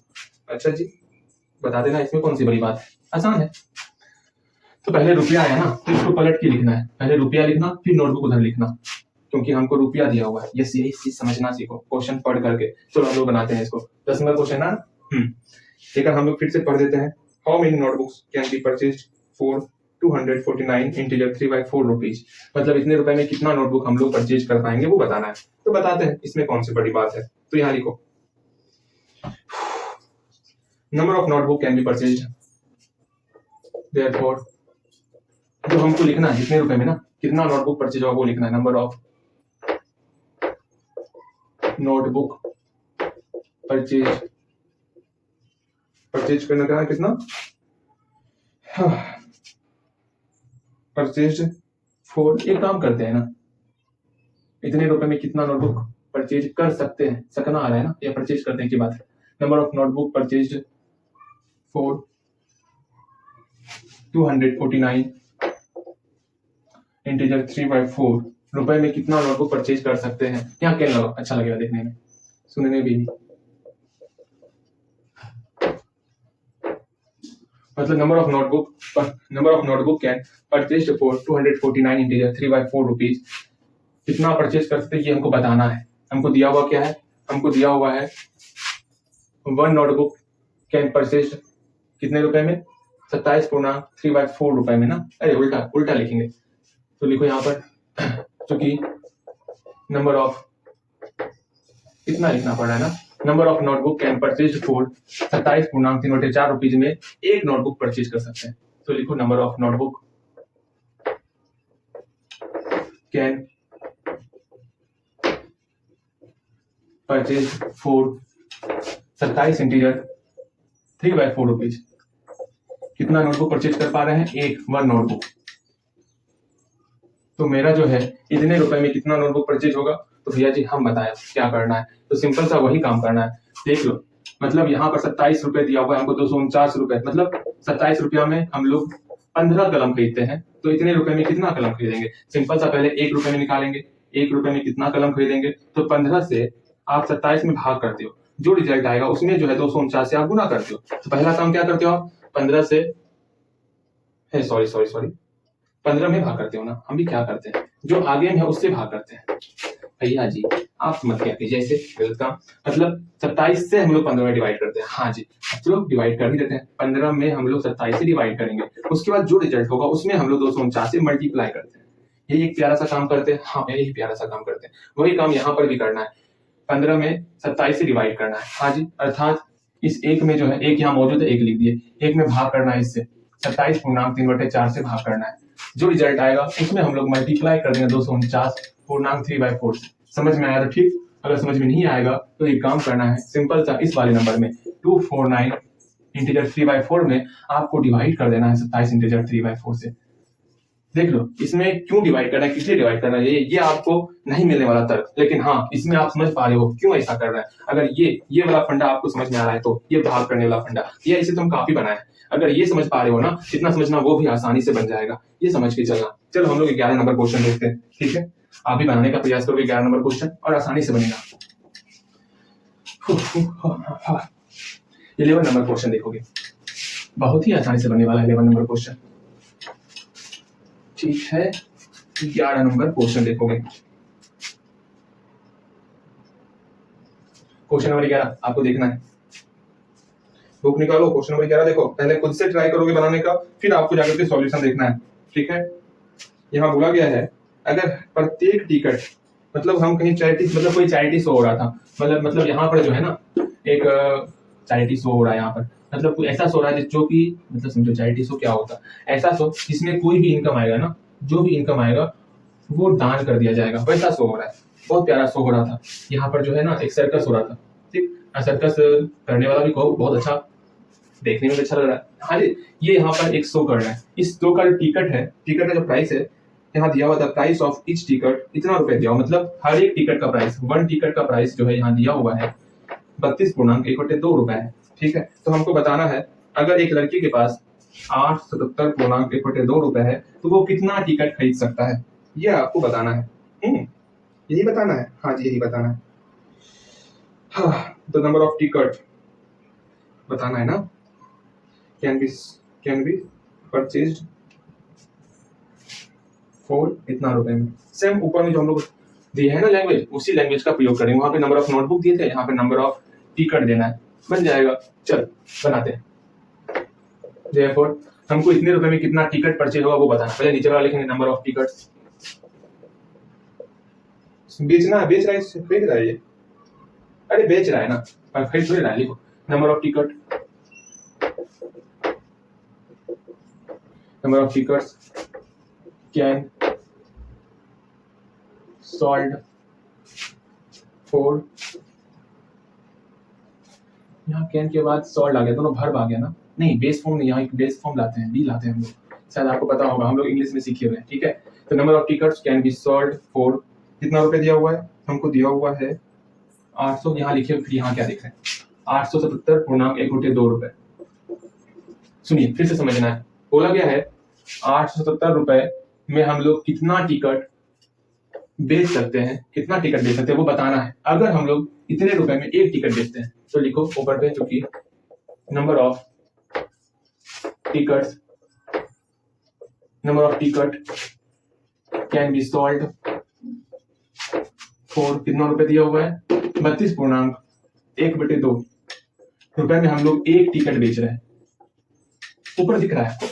अच्छा जी, बता देना, इसमें कौन सी बड़ी बात है, आसान है। तो पहले रुपया आया ना, तो इसको पलट के लिखना है, पहले रुपया लिखना फिर नोटबुक उधर लिखना, क्योंकि हमको रुपया दिया हुआ है। यस, यही चीज समझना सीखो क्वेश्चन पढ़ करके। चलो हम लोग बनाते हैं इसको। 10 नंबर क्वेश्चन ना, ठीक है, हम लोग फिर से पढ़ देते हैं। How many notebooks can be purchased for 249 integer 3/4 rupees. मतलब इतने रुपए में कितना नोटबुक हम लोग परचेज कर पाएंगे वो बताना है। तो बताते हैं, इसमें कौन सी बड़ी बात है। तो यहाँ लिखो, number of notebook can be purchased, therefore जो हमको लिखना है इतने रुपए में ना कितना नोटबुक परचेज होगा वो लिखना है। नंबर ऑफ नोटबुक परचेज करने का कितना, परचेज फॉर, एक काम करते हैं ना, इतने रुपए में कितना नोटबुक परचेज कर सकते हैं, सकना आ रहा है ना, या परचेज करने की बात है। Number of notebook purchase for 249 integer 3/4 रुपए में कितना नोटबुक परचेज कर सकते हैं। यहाँ क्या लगा, अच्छा लगेगा देखने में, सुनने भी। मतलब number of notebook can purchase for 249 integer 3/4 rupees, कितना परचेज कर सकते हैं ये हमको बताना है। हमको दिया हुआ क्या है, हमको दिया हुआ है 1 नोटबुक कैन परचेज कितने रुपए में, 27.3/4 रुपए में ना। अरे उल्टा लिखेंगे, तो लिखो यहाँ पर, क्योंकि नंबर ऑफ इतना लिखना पड़ रहा है ना, number of notebook can purchase for 27.3/4 rupees में एक नोटबुक परचेज कर सकते हैं। तो लिखो number of notebook can purchase for 27 integer 3/4 rupees, कितना नोटबुक परचेज कर पा रहे हैं, एक 1 नोटबुक। तो मेरा जो है इतने रुपए में कितना नोटबुक परचेज होगा, तो भैया जी हम बताया क्या करना है, तो सिंपल सा वही काम करना है। देख लो, मतलब यहाँ पर 27 रुपए दिया हुआ है हमको, 249 रुपए, मतलब 27 रुपया में हम लोग 15 कलम खरीदते हैं, तो इतने रुपए में कितना कलम खरीदेंगे। सिंपल सा पहले 1 रुपए में निकालेंगे, 1 रुपए में कितना कलम खरीदेंगे, तो 15 से आप 27 में भाग करते हो, जो रिजल्ट आएगा उसमें जो है 249 से आप गुना करते हो। तो पहला काम क्या करते हो आप, 15 से, सॉरी 15 में भाग करते हो ना, हम भी क्या करते हैं, जो आगे में है उससे भाग करते हैं। भैया जी आप मत क्या कीजिए ऐसे गलत काम, मतलब 27 से हम लोग 15 में डिवाइड करते हैं। हाँ जी, चलो डिवाइड कर ही देते हैं, 15 में हम लोग 27 से डिवाइड करेंगे, उसके बाद जो रिजल्ट होगा उसमें हम लोग 249 से मल्टीप्लाई करते हैं। यही एक प्यारा सा काम करते हैं। हाँ, यही प्यारा सा काम करते हैं, वही काम यहाँ पर भी करना है। 15 में 27 से डिवाइड करना है। हाँ जी, अर्थात इस एक में जो है, एक यहाँ मौजूद है, एक लिख दिए, एक में भाग करना है, इससे 27.3/4 से भाग करना है। जो रिजल्ट आएगा उसमें हम लोग मल्टीप्लाई कर देंगे 249.3/4 से। समझ में आया तो ठीक, अगर समझ में नहीं आएगा तो एक काम करना है, सिंपल सा इस वाले नंबर में 249 इंटीजर 3/4 में आपको डिवाइड कर देना है 27 इंटीजर 3/4 से। देख लो इसमें क्यों डिवाइड करना है, किसलिए डिवाइड करना है, ये आपको नहीं मिलने वाला तर्क, लेकिन हाँ इसमें आप समझ पा रहे हो क्यों ऐसा कर रहा है। अगर ये वाला फंडा आपको समझ में आ रहा है तो ये भाग करने वाला फंडा, ये ऐसे तो हम काफी बनाए हैं। अगर ये समझ पा रहे हो ना, इतना समझना वो भी आसानी से बन जाएगा, ये समझ के चलना। चलो हम लोग 11 नंबर क्वेश्चन देखते हैं, ठीक है। आप भी बनाने का प्रयास करोगे 11 नंबर क्वेश्चन, और आसानी से बनेगा। 11 नंबर क्वेश्चन देखोगे, बहुत ही आसानी से बनने वाला है 11 नंबर क्वेश्चन, ठीक है। 11 नंबर क्वेश्चन देखोगे, क्वेश्चन नंबर 11 आपको देखना है, बुक निकालो, क्वेश्चन नंबर 11 देखो। पहले खुद से ट्राई करोगे बनाने का, फिर आपको जाकर के सॉल्यूशन देखना है, ठीक है। यहाँ बोला गया है, अगर प्रत्येक टिकट, मतलब हम कहीं चैरिटी, मतलब कोई चैरिटी शो हो रहा था, मतलब यहाँ पर जो है ना एक चैरिटी शो हो रहा है यहाँ पर, मतलब कोई ऐसा शो रहा है जो कि, मतलब समझो चैरिटी शो क्या होता है, ऐसा शो जिसमें कोई भी इनकम आएगा ना, जो भी इनकम आएगा वो दान कर दिया जाएगा, वैसा शो हो रहा है। बहुत प्यारा शो हो रहा था यहाँ पर, जो है ना एक सर्कस हो रहा था, ठीक। सर्कस करने वाला भी बहुत अच्छा, देखने में भी अच्छा लग रहा है। हाँ जी, ये यहाँ पर एक शो कर रहा है, इस शो का टिकट है, टिकट का जो प्राइस है यहाँ दिया हुआ था, प्राइस ऑफ ईच टिकट इतना रुपए दिया हुआ, मतलब हर एक टिकट का प्राइस, 1 टिकट का प्राइस जो है यहाँ दिया हुआ है 32.1/2 रुपए है, ठीक है। तो हमको बताना है, अगर एक लड़की के पास 877.1/2 रुपए है तो वो कितना टिकट खरीद सकता है, ये आपको बताना है। यही बताना है, हाँ जी यही बताना है। हाँ, द नंबर ऑफ टिकट बताना है ना, कैन बी परचेज्ड 4 इतना रुपए में। सेम ऊपर में जो हम लोग दिए है ना लैंग्वेज, उसी लैंग्वेज का प्रयोग करेंगे। वहां पे नंबर ऑफ नोटबुक दिए थे, यहाँ पे नंबर ऑफ टिकट देना है, बन जाएगा। चल बनाते हैं। देयरफॉर हमको इतने रुपए में कितना टिकट परचेज होगा वो बताना। पहले नीचे वाला लिखेंगे नंबर ऑफ टिकट्स। बेचना है, बेच रहा है, खरीद रहा है ये, अरे बेच रहा है ना, खरीद थोड़ी रहा है। लिखो number of ticket, number of tickets can sold for, यहाँ कैन के बाद सोल्ड आ गया, दोनों वर्ब आ गया ना, नहीं बेस फॉर्म नहीं, यहाँ एक बेस फॉर्म लाते हैं, बी लाते हैं हम लोग, शायद आपको पता होगा, हम लोग इंग्लिश में सीखे हुए हैं। ठीक है, तो number of tickets can be sold for, कितना रुपए दिया हुआ है हमको, दिया हुआ है 800, यहाँ लिखिए, फिर यहाँ क्या लिख रहे हैं 877.1 रुपए। सुनिए फिर से समझना है, बोला गया है 877 रुपए में हम लोग कितना टिकट बेच सकते हैं, कितना टिकट बेच सकते हैं वो बताना है। अगर हम लोग इतने रुपए में एक टिकट बेचते हैं तो लिखो ऊपर पे, जो कि number of tickets, number of ticket can be sold for, कितना रुपए दिया हुआ है 32.1/2 रुपए में हम लोग एक टिकट बेच रहे हैं। ऊपर दिख रहा है आपको,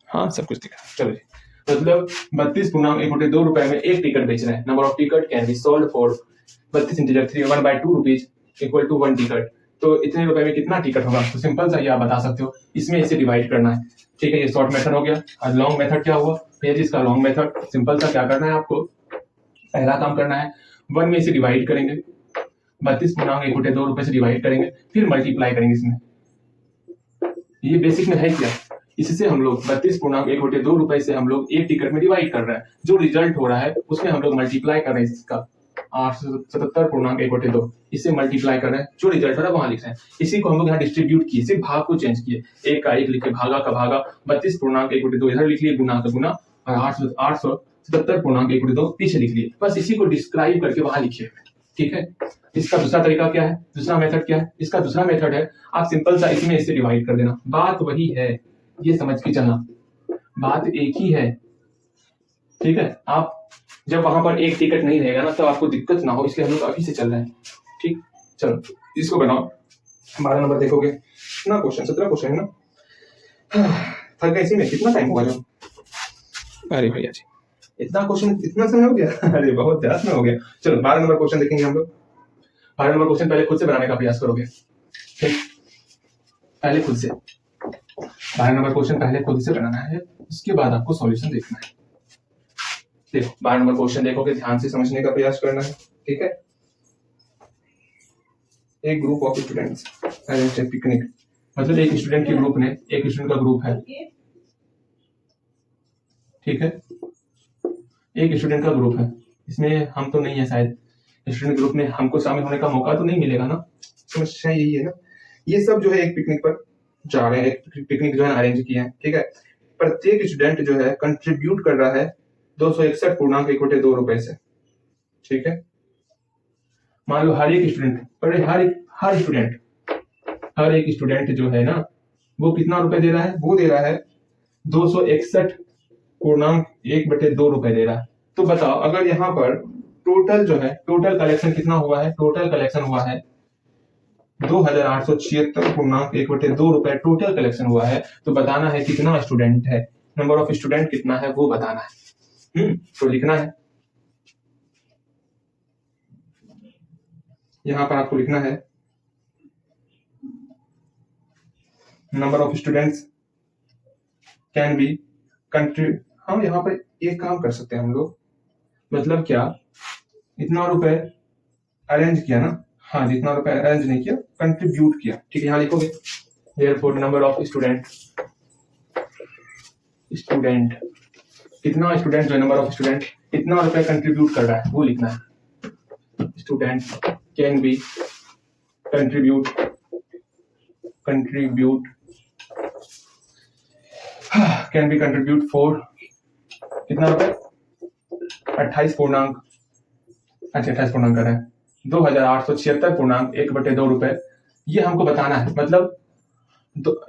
हाँ सब कुछ दिख रहा है। चलो जी, मतलब 32.1/2 रुपए में एक टिकट बेच रहे हैं। Number of ticket can be sold for 32 integer 3 1/2 rupees equal to 1 ticket. तो इतने रुपए में कितना टिकट होगा, तो सिंपल सा ये आप बता सकते हो, इसमें इसे डिवाइड करना है। ठीक है, ये शॉर्ट मेथड हो गया। और लॉन्ग मेथड क्या हुआ भैया जी, इसका लॉन्ग मेथड सिंपल सा क्या करना है आपको, पहला काम करना है 1 में इसे डिवाइड करेंगे, 32.1/2 रुपए से डिवाइड करेंगे, फिर मल्टीप्लाई करेंगे इसमें। ये बेसिक में है क्या, इससे हम लोग 32.1/2 रुपए से हम लोग एक टिकट में डिवाइड कर रहे हैं, जो रिजल्ट हो रहा है उसमें हम लोग मल्टीप्लाई कर रहे हैं इसका 877.1/2, इससे मल्टीप्लाई कर रहे हैं, जो रिजल्ट हो रहा है वहां लिख रहे हैं। इसी को हम लोग यहाँ डिस्ट्रीब्यूट किए, सिर्फ भाग को चेंज किए, एक का एक लिखे, भागा का भागा, 32.1/2 इधर लिख लिए, गुना का गुना, और 877.1/2 पीछे लिख लिए, बस इसी को डिस्क्राइब करके वहां लिखिए। ठीक है, इसका दूसरा तरीका क्या है, दूसरा मेथड क्या है, इसका दूसरा मेथड है आप सिंपल सा इसमें इससे डिवाइड कर देना। बात वही है, ये समझ के चलना, बात एक ही है। ठीक है, आप जब वहां पर एक टिकट नहीं रहेगा ना तब आपको दिक्कत ना हो, इसलिए हम लोग अभी से चल रहे हैं। ठीक, चलो इसको बनाओ। 12 नंबर देखोगे, कितना क्वेश्चन, 17 क्वेश्चन है ना, थक गए इसी में, कितना टाइम होगा जो, अरे भैया जी इतना क्वेश्चन, इतना समय हो गया अरे बहुत ज्यादा समय हो गया। चलो 12 नंबर क्वेश्चन देखेंगे हम लोग। 12 नंबर क्वेश्चन पहले खुद से बनाने का प्रयास करोगे, ठीक, पहले खुद से 12 नंबर क्वेश्चन पहले खुद से बनाना है, उसके बाद आपको सॉल्यूशन देखना है। देखो 12 नंबर क्वेश्चन देखोगे, ध्यान से समझने का प्रयास करना है। ठीक है, एक group of students arranged A picnic, मतलब एक स्टूडेंट के ग्रुप ने, एक स्टूडेंट का ग्रुप है, ठीक है, एक स्टूडेंट का ग्रुप है, इसमें हम तो नहीं है शायद, स्टूडेंट ग्रुप में हमको शामिल होने का मौका तो नहीं मिलेगा ना, समस्या यही है ना। ये सब जो है एक पिकनिक पर जा रहे हैं, एक पिकनिक जो है अरेंज किया है। ठीक है, प्रत्येक स्टूडेंट जो है कंट्रीब्यूट कर रहा है 261.1/2 रुपए से। ठीक है, मान लो हर एक स्टूडेंट, हर एक स्टूडेंट जो है ना वो कितना रुपए दे रहा है, वो दे रहा है 261.1/2 रुपए दे रहा है। तो बताओ अगर यहाँ पर टोटल जो है, टोटल कलेक्शन कितना हुआ है, टोटल कलेक्शन हुआ है 2876.1/2 रुपए टोटल कलेक्शन हुआ है, तो बताना है कितना स्टूडेंट है, नंबर ऑफ स्टूडेंट कितना है वो बताना है। तो लिखना है, यहां पर आपको लिखना है number of students can be country, हम यहाँ पर एक काम कर सकते हैं हम लोग, मतलब क्या, इतना रुपए अरेंज किया ना, हाँ जितना रुपए अरेंज नहीं किया, कंट्रीब्यूट किया। ठीक है, यहाँ लिखोगे देयरफॉर नंबर ऑफ स्टूडेंट कितना स्टूडेंट जो है, नंबर ऑफ स्टूडेंट इतना रुपए कंट्रीब्यूट कर रहा है वो लिखना है। Student can B contribute for कितना रुपए, 28 पूर्णांक, अच्छा 28 पूर्णांक कर रहा है 2876.1/2 रुपए, ये हमको बताना है। मतलब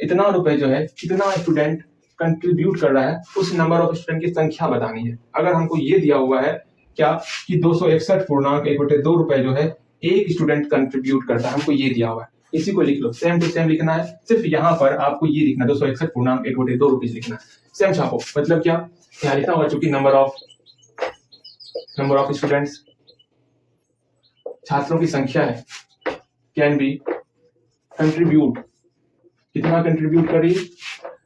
इतना रुपए जो है, कितना स्टूडेंट कंट्रीब्यूट कर रहा है उस नंबर ऑफ स्टूडेंट की संख्या बतानी है। अगर हमको ये दिया हुआ है क्या कि 261.1/2 रुपए जो है एक स्टूडेंट कंट्रीब्यूट करता है, हमको ये दिया हुआ है, इसी को लिख लो, सेम टू सेम लिखना है, सिर्फ यहाँ पर आपको ये लिखना 261.1/2 लिखना है, सेम छापो। मतलब क्या यहाँ लिखना होगा, चूंकि नंबर ऑफ स्टूडेंट्स छात्रों की संख्या है, कैन बी कंट्रीब्यूट, कितना कंट्रीब्यूट करी,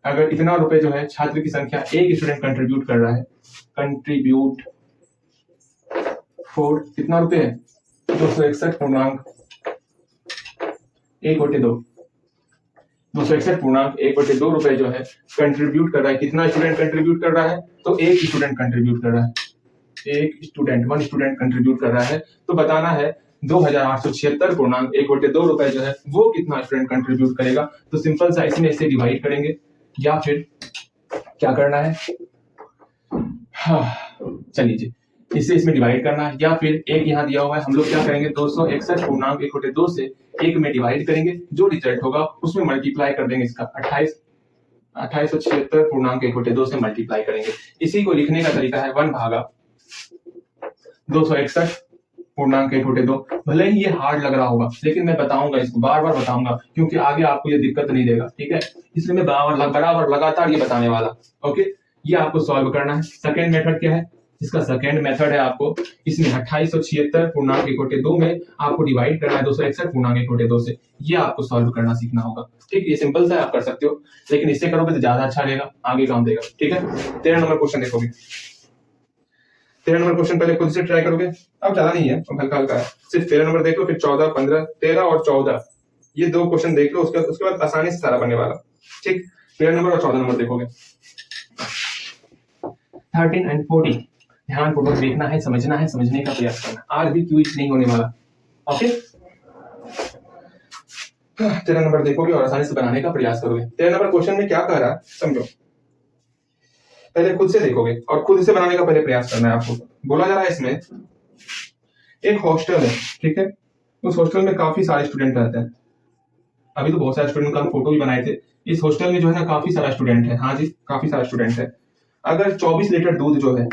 अगर इतना रुपए जो है छात्र की संख्या एक स्टूडेंट कंट्रीब्यूट कर रहा है, कंट्रीब्यूट फॉर कितना रुपए है 261.1/2 261.1/2 रुपए जो है कंट्रीब्यूट कर रहा है। कितना स्टूडेंट कंट्रीब्यूट कर रहा है, तो एक स्टूडेंट कंट्रीब्यूट कर रहा है, वन स्टूडेंट कंट्रीब्यूट कर रहा है। तो बताना है 2876.1/2 रुपए जो है वो कितना स्टूडेंट कंट्रीब्यूट करेगा। तो सिंपल सा इसमें इसे डिवाइड करेंगे, या फिर क्या करना है, हाँ चलिए जी, इसे इसमें डिवाइड करना है, या फिर एक यहाँ दिया हुआ है, हम लोग क्या करेंगे 261.1/2 से एक में डिवाइड करेंगे, जो रिजल्ट होगा उसमें मल्टीप्लाई कर देंगे, इसका 2876.1/2 से मल्टीप्लाई करेंगे। इसी को लिखने का तरीका है 1/261.1/2। भले ही ये हार्ड लग रहा होगा, लेकिन मैं बताऊंगा इसको, बार बार बताऊंगा, क्योंकि आगे आपको ये दिक्कत नहीं देगा, ठीक है, इसलिए मैं बराबर लगातार ये बताने वाला। ओके, ये आपको सॉल्व करना है। सेकेंड मेथड क्या है, इसका सेकेंड मेथड है, आपको इसमें 2876.1/2 में आपको डिवाइड करना है 261.1/2 से, ये आपको सॉल्व करना सीखना होगा। ठीक, ये सिंपल सा आप कर सकते हो, लेकिन इससे करोगे तो ज्यादा अच्छा रहेगा, आगे काम देगा। ठीक है, 13 नंबर क्वेश्चन देखोगे, 13 नंबर क्वेश्चन पहले खुद से ट्राई करोगे, अब ज्यादा नहीं है, हल्का हल्का है, सिर्फ 13 नंबर देख लो, फिर 14, 15, 13 और 14 ये दो क्वेश्चन देख लो, उसके बाद आसानी से सारा बनने वाला। ठीक, 13 नंबर और 14 नंबर देखोगे। 13 एंड 14 ध्यानपूर्वक देखना है, समझना है, समझने का प्रयास करना, आज भी क्विज नहीं होने वाला। ओके, 13 नंबर देखोगे और आसानी से बनाने का प्रयास करोगे। 13 नंबर क्वेश्चन में क्या कह रहा है समझो, पहले खुद से देखोगे और खुद से बनाने का पहले प्रयास करना है आपको। बोला जा रहा है इसमें एक हॉस्टल है, ठीक है, उस हॉस्टल में काफी सारे स्टूडेंट रहते हैं। अभी तो बहुत सारे स्टूडेंट का फोटो भी बनाए थे। इस हॉस्टल में जो है ना काफी सारा स्टूडेंट है, हाँ जी काफी सारा स्टूडेंट है। अगर 24 लीटर दूध जो है,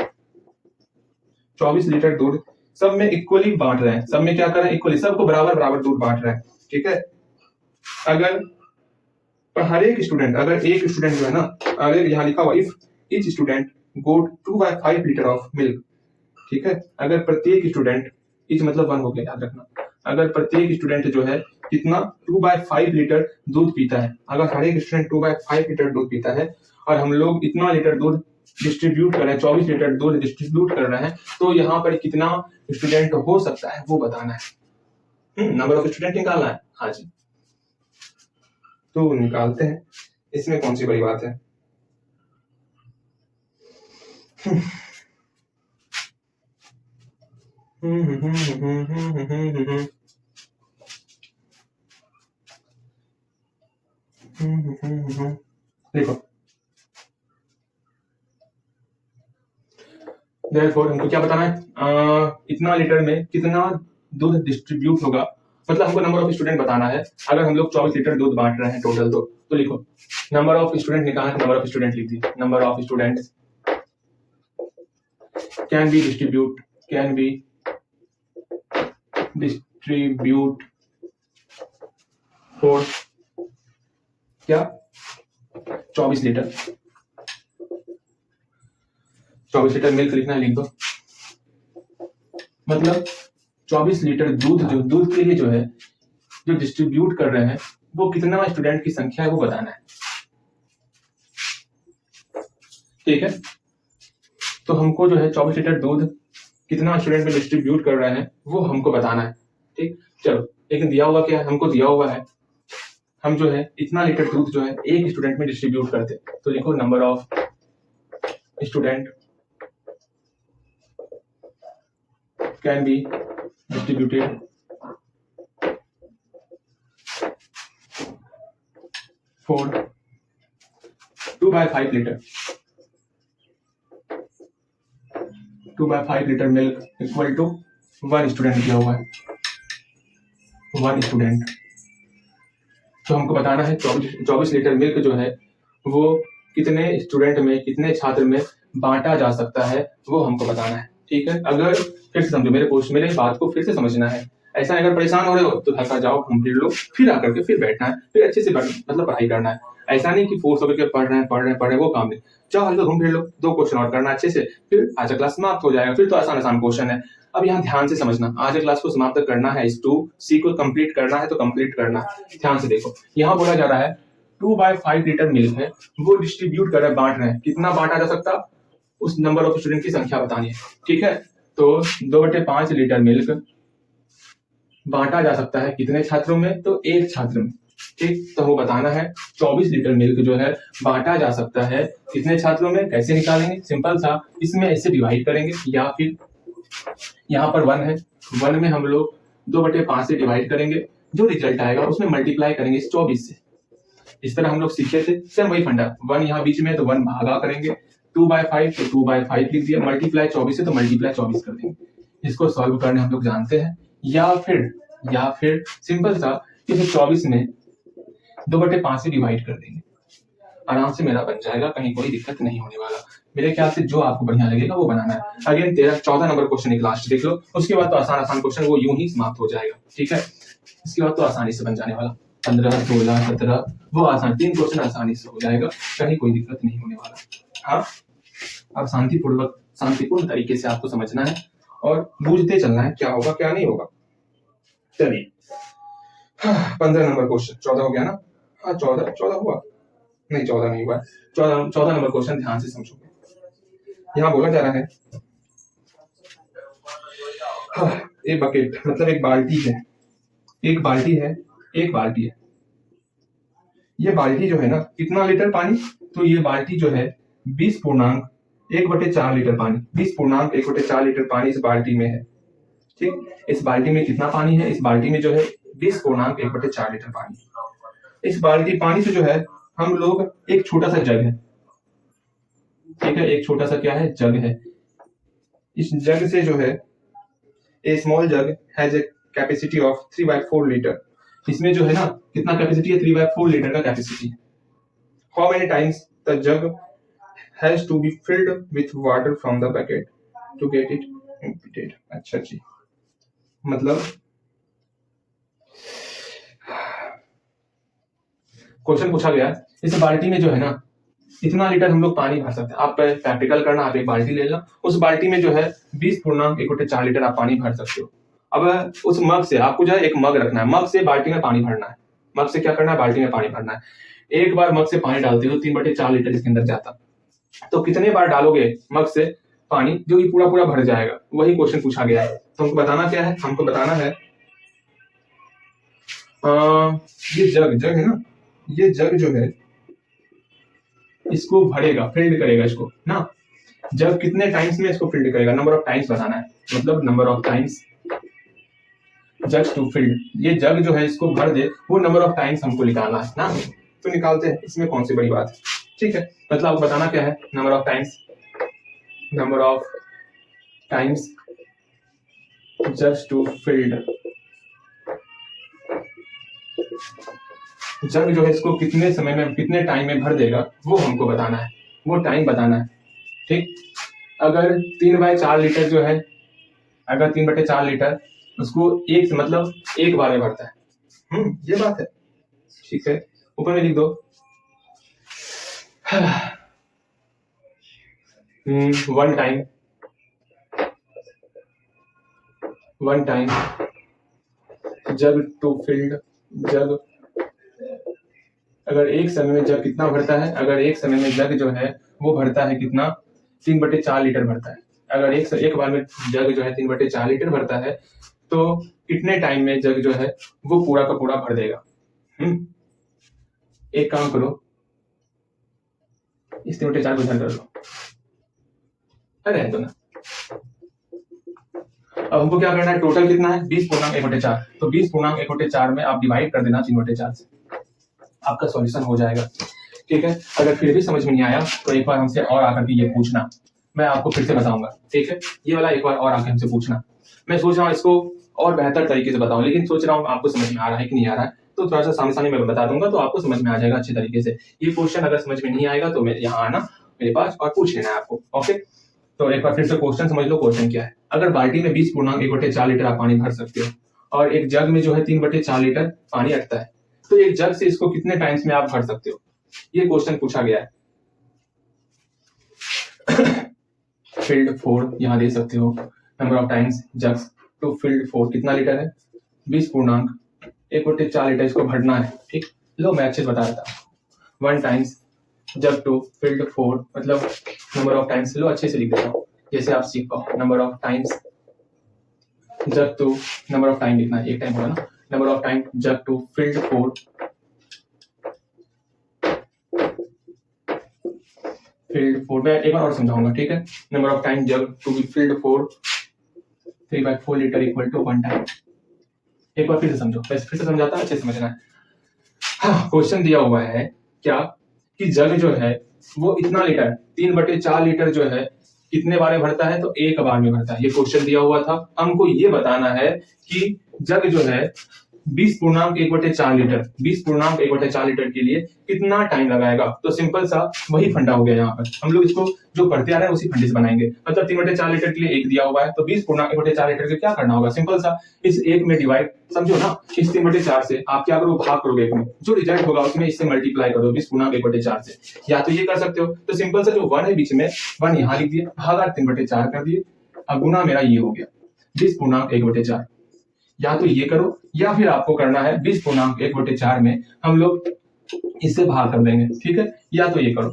24 लीटर दूध सब में इक्वली बांट रहे हैं, सब में क्या कर रहे हैं, इक्वली, सबको बराबर बराबर दूध बांट रहे हैं। ठीक है, अगर हर एक स्टूडेंट, अगर एक स्टूडेंट जो है ना, अगर यहाँ लिखा हुआ if each student got 2/5 litre of milk, ठीक है, अगर प्रत्येक स्टूडेंट, ईच मतलब 1 हो गया, याद रखना, अगर प्रत्येक स्टूडेंट जो है कितना 2/5 लीटर दूध पीता है, अगर हर एक स्टूडेंट 2/5 लीटर दूध पीता है और हम लोग इतना लीटर दूध डिस्ट्रीब्यूट कर रहे हैं, 24 लीटर दूध डिस्ट्रीब्यूट कर रहे हैं, तो यहाँ पर कितना स्टूडेंट हो सकता है वो बताना है। नंबर ऑफ स्टूडेंट निकालना है, हाँ जी, तो निकालते हैं, इसमें कौन सी बड़ी बात है। देखो देयरफॉर हमको क्या बताना है, इतना लीटर में कितना दूध डिस्ट्रीब्यूट होगा, मतलब हमको नंबर ऑफ स्टूडेंट बताना है। अगर हम लोग 24 लीटर दूध बांट रहे हैं टोटल, तो लिखो नंबर ऑफ स्टूडेंट निकालना है, नंबर ऑफ स्टूडेंट लिख दीजिए, number of students can be distribute for क्या 24 लीटर मिल्क लिखना है, लिख दो, मतलब 24 लीटर दूध के लिए जो है जो डिस्ट्रीब्यूट कर रहे हैं वो कितना स्टूडेंट की संख्या है वो बताना है। ठीक है, तो हमको जो है 24 लीटर दूध कितना स्टूडेंट में डिस्ट्रीब्यूट कर रहे हैं वो हमको बताना है। ठीक, चलो, लेकिन दिया हुआ क्या है, हमको दिया हुआ है हम जो है इतना लीटर दूध जो है एक स्टूडेंट में डिस्ट्रीब्यूट करते, तो लिखो number of student can be distributed for 2/5 litre 2/5 litre milk equal to 1 student दिया हुआ है, 1 स्टूडेंट। तो हमको बताना है 24 लीटर मिल्क जो है वो कितने स्टूडेंट में, कितने छात्र में बांटा जा सकता है, वो हमको बताना है। ठीक है, अगर फिर से समझो मेरे बात को फिर से समझना है। ऐसा अगर परेशान हो रहे हो तो घर का जाओ, घूम फिर लो, फिर आकर के फिर बैठना है, फिर अच्छे से मतलब पढ़ाई करना है। ऐसा नहीं कि फोर्स होकर के पढ़ रहे हैं, वो काम नहीं। जाओ हल्का घूम फिर लो, 2 क्वेश्चन और करना अच्छे से, फिर आज का क्लास समाप्त हो जाएगा। फिर तो आसान क्वेश्चन है। अब यहाँ ध्यान से समझना, आज क्लास को समाप्त करना है, इस 2C को कंप्लीट करना है तो कंप्लीट करना है। ध्यान से देखो, यहाँ बोला जा रहा है 2/5 लीटर मिल्क है, वो डिस्ट्रीब्यूट कर रहे हैं, बांट रहे हैं। कितना बांटा जा सकता, उस नंबर ऑफ स्टूडेंट की संख्या बतानी है। ठीक है, तो 2/5 लीटर मिल्क बांटा जा सकता है कितने छात्रों में, तो 1 छात्र में। ठीक, तो वो बताना है 24 लीटर मिल्क जो है बांटा जा सकता है कितने छात्रों में। कैसे निकालेंगे, सिंपल सा, इसमें ऐसे डिवाइड करेंगे, या फिर यहाँ पर 1 है, 1 में हम लोग 2/5 से डिवाइड करेंगे, जो रिजल्ट आएगा उसमें मल्टीप्लाई करेंगे इस 24 से। इस तरह हम लोग सीखे थे, सेम वही फंडा। 1 यहाँ बीच में तो 1 भागा करेंगे, 2/5 तो 2/5 लिख दिया, मल्टीप्लाई 24 से तो मल्टीप्लाई 24 कर देंगे। इसको सॉल्व करने हम लोग जानते हैं। या फिर सिंपल सा, इसे 24 में 2/5 से डिवाइड कर देंगे, आराम से मेरा बन जाएगा, कहीं कोई दिक्कत नहीं होने वाला। मेरे ख्याल से जो आपको बढ़िया लगेगा वो बनाना है। अगेन 14 नंबर क्वेश्चन एक लास्ट देख लो, उसके बाद तो आसान क्वेश्चन वो यूं ही समाप्त हो जाएगा। ठीक है, इसके बाद तो आसानी से बन जाने वाला, 15, 16, 17 वो आसान, 3 क्वेश्चन आसानी से हो जाएगा, कहीं कोई दिक्कत नहीं होने वाला। हाँ, अब शांतिपूर्ण तरीके से आपको समझना है और बूझते चलना है क्या होगा क्या नहीं होगा। चलिए 15 नंबर क्वेश्चन, 14 हो गया ना? हाँ 14 हुआ नहीं, 14 नहीं हुआ। 14 नंबर क्वेश्चन ध्यान से समझो। यहाँ बोला जा रहा है एक बकेट, मतलब एक बाल्टी है, ये बाल्टी जो है ना, कितना लीटर पानी, तो ये बाल्टी जो है 20.1/4 लीटर पानी, 20.1/4 लीटर पानी इस बाल्टी में है। ठीक, इस बाल्टी में कितना पानी है, इस बाल्टी में जो है 20.1/4 लीटर पानी। इस बाल्टी पानी से जो है हम लोग, एक छोटा सा जग है, ठीक है, एक छोटा सा क्या है, जग है। इस जग से जो है, a small jug has a capacity of 3/4 litre. इसमें जो है ना कितना कैपेसिटी है, 3/4 लीटर का कैपेसिटी है। How many times the jug has to be filled with water from the bucket to get it emptied. अच्छा जी, मतलब क्वेश्चन पूछा गया, इस बाल्टी में जो है ना इतना लीटर हम लोग पानी भर सकते हैं। आप प्रैक्टिकल करना, आप एक बाल्टी ले लो, उस बाल्टी में जो है 20.1/4 लीटर आप पानी भर सकते हो। अब उस मग से आपको जो है एक मग रखना है, मग से बाल्टी में पानी भरना है। मग से क्या करना है, बाल्टी में पानी भरना है। एक बार मग से पानी डालते हो 3/4 लीटर इसके अंदर जाता, तो कितने बार डालोगे मग से पानी जो ये पूरा भर जाएगा, वही क्वेश्चन पूछा गया है। तो हमको बताना क्या है, हमको बताना है ये जग है ना, ये जग जो है इसको भरेगा, फिल्ड करेगा इसको ना। जग कितने टाइम्स में इसको फिल्ड करेगा, नंबर ऑफ टाइम्स बताना है, मतलब number of times jug to filled. ये जग जो है इसको भर दे, वो नंबर ऑफ टाइम्स हमको निकालना है ना। तो निकालते हैं, इसमें कौन सी बड़ी बात है। ठीक है, मतलब आपको बताना क्या है, number of times jug to filled. जग जो है इसको कितने समय में, कितने टाइम में भर देगा, वो हमको बताना है, वो टाइम बताना है। ठीक, अगर 3/4 लीटर जो है, अगर 3/4 लीटर उसको मतलब एक बार में भरता है। ये बात है। ठीक है, ऊपर में लिख दो 1 टाइम जग टू फिल्ड। जग अगर एक समय में जग कितना भरता है, अगर एक समय में जग जो है वो भरता है कितना, 3/4 लीटर भरता है। अगर एक बार में जग जो है 3/4 लीटर भरता है, तो कितने टाइम में जग जो है वो पूरा का पूरा भर देगा। एक काम करो, इस 3/4 को इधर कर लो, अरे तो ना। अब हमको क्या करना है, टोटल कितना है 20.1/4, तो 20.1/4 में आप डिवाइड कर देना 3/4 से, आपका सॉल्यूशन हो जाएगा। ठीक है, अगर फिर भी समझ में नहीं आया तो एक बार हमसे और आकर के ये पूछना, मैं आपको फिर से बताऊंगा। ठीक है, ये वाला एक बार और आकर हमसे पूछना। मैं सोच रहा हूँ इसको और बेहतर तरीके से बताऊं, लेकिन सोच रहा हूँ आपको समझ में आ रहा है कि नहीं आ रहा है, तो थोड़ा सा सामने सामने मैं बता दूंगा तो आपको समझ में आ जाएगा अच्छे तरीके से। ये क्वेश्चन अगर समझ में नहीं आएगा तो मैं यहाँ आना मेरे पास और पूछ लेना है आपको। ओके, तो एक बार फिर से क्वेश्चन समझ लो। क्वेश्चन क्या है, अगर बाल्टी में 20.1/4 लीटर आप पानी भर सकते हो और एक जग में जो है 3/4 लीटर पानी अटता है, तो एक जग से इसको कितने टाइम्स में आप भर सकते हो, ये क्वेश्चन पूछा गया है। फिल्ड 4 यहाँ दे सकते हो, number of times jugs to filled 4 कितना लीटर है, 20.1/4 लीटर इसको भरना है। ठीक, लो मैं अच्छे से बता देता हूँ। 1 टाइम्स जग टू फिल्ड 4 मतलब नंबर ऑफ टाइम्स, लो अच्छे से लिख देता हूँ जैसे आप सीख पाओ। Number of times jug to, number of time लिखना है, एक टाइम होगा ना, number of time jug to filled 4 मैं एक बार और समझाऊंगा। ठीक है, number of time jug to be filled 4 3/4 litre equal to 1 time. एक बार फिर से समझो, फिर से समझाता अच्छे समझना है। हाँ, क्वेश्चन दिया हुआ है क्या कि जग जो है वो इतना लीटर 3/4 लीटर जो है कितने बार में भरता है, तो एक बार में भरता है। ये क्वेश्चन दिया हुआ था, हमको ये बताना है कि जग जो है 20.1/4 लीटर 20.1/4 लीटर के लिए कितना टाइम लगाएगा। तो सिंपल सा वही फंडा हो गया। यहाँ पर हम लोग इसको जो पढ़ते आ रहे हैं उसी फंडे से बनाएंगे। मतलब 3/4 लीटर के लिए एक दिया हुआ है, तो 20.1/4 लीटर के क्या करना होगा, सिंपल सा इस एक में डिवाइड, समझो ना, इस 3/4 से आप क्या करो, भाग करोगे एक में, जो रिजल्ट होगा उसमें इससे मल्टीप्लाई कर दो 20.1/4 से। या तो ये कर सकते हो, तो सिंपल सा जो 1 है बीच में 1 यहाँ लिख दिए, भागा 3/4 कर दिए, अब गुना मेरा ये हो गया 20.1/4। या तो ये करो या फिर आपको करना है 20.1/4 में हम लोग इससे भाग कर देंगे। ठीक है, या तो ये करो।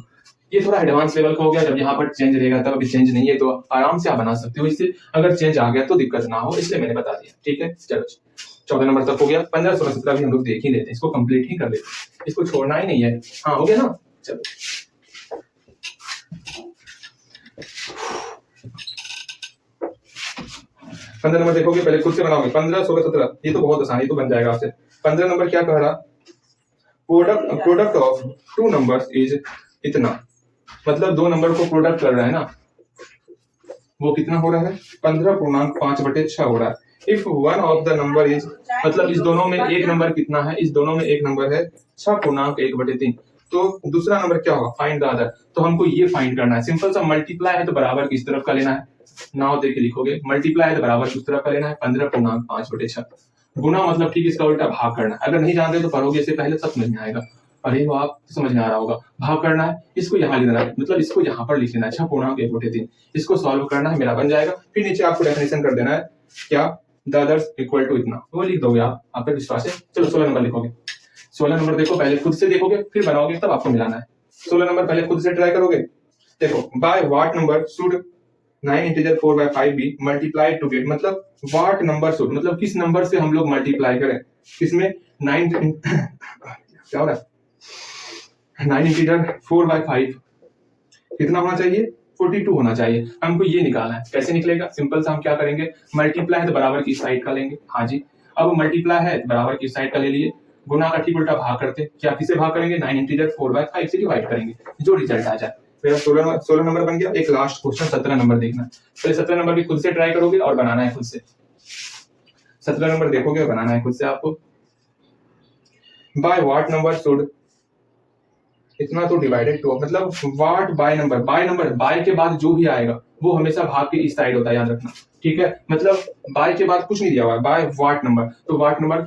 ये थोड़ा एडवांस लेवल का हो गया, जब यहाँ पर चेंज रहेगा तब, अभी चेंज नहीं है तो आराम से आप बना सकते हो इससे। अगर चेंज आ गया तो दिक्कत ना हो, इसलिए मैंने बता दिया। ठीक है, चलो 14 नंबर तक हो गया। 15, 16, 17 भी हम लोग देख ही लेते हैं, इसको कंप्लीट ही कर लेते हैं, इसको छोड़ना ही नहीं है। हाँ, हो गया ना, चलो 15 नंबर देखोगे, पहले खुद से बनाओगे। 15, 16, 17 ये तो बहुत आसानी तो बन जाएगा आपसे। 15 नंबर क्या कह रहा, प्रोडक्ट ऑफ 2 नंबर्स इज इतना, मतलब 2 नंबर को प्रोडक्ट कर रहा है ना, वो कितना हो रहा है, 15.5/6 हो रहा है। If one of the number is, मतलब इस दोनों में एक नंबर कितना है, इस दोनों में एक नंबर है 6.1/3, तो दूसरा नंबर क्या होगा, फाइंड द अदर। तो हमको ये फाइंड करना है। सिंपल सा मल्टीप्लाई है तो बराबर किस तरफ का लेना है, नाव देख के लिखोगे, मल्टीप्लाई है तो बराबर किस तरफ का लेना है, 15.5/6। गुना मतलब ठीक इसका उल्टा भाग करना है। अगर नहीं जानते तो पढ़ोगे इससे पहले सब समझ में आएगा, अरे वो आप समझ में आ रहा होगा। भाग करना है, इसको यहाँ लिखना है, मतलब इसको यहाँ पर लिख लेना है 6.1/3। इसको सॉल्व करना है, मेरा बन जाएगा। फिर नीचे आपको डेफिनेशन कर देना है क्या, द अदर्स इक्वल टू इतना, वो लिख दोगे आप पे विश्वास है। चलो 16 नंबर लिखोगे। 16 नंबर देखो, पहले खुद से देखोगे फिर बनाओगे, तब आपको मिलाना है। 16 नंबर पहले खुद से ट्राई करोगे। देखो, by what number should 9 integer 4/5 be multiply to get, मतलब व्हाट नंबर शुड मतलब किस नंबर से हम लोग मल्टीप्लाई करें, किसमें 9 क्या हो रहा है, 9 इंटीजर 4/5 कितना होना चाहिए, 42 होना चाहिए। हमको ये निकालना है, कैसे निकलेगा, सिंपल सा हम क्या करेंगे, मल्टीप्लाई है तो बराबर की साइड का लेंगे। हाँ जी, अब मल्टीप्लाई है बराबर की साइड का ले लिए, गुना का ठीक उल्टा भाग करते, क्या किसे भाग करेंगे, 9 इंटीजर 4/5 से डिवाइड करेंगे, जो रिजल्ट आ जाए। मेरा 16 नंबर बन गया। एक लास्ट क्वेश्चन 17 नंबर देखना, पहले 17 नंबर भी खुद से ट्राई करोगे और बनाना है खुद से। 17 नंबर देखोगे और बनाना है खुद से आपको। बाय व्हाट नंबर शुड इतना तो डिवाइडेड टू, मतलब व्हाट बाय के बाद जो भी आएगा वो हमेशा भाग के इस साइड होता है, याद रखना। ठीक है, मतलब बाय के बाद कुछ नहीं दिया हुआ है, बाय व्हाट नंबर, तो व्हाट नंबर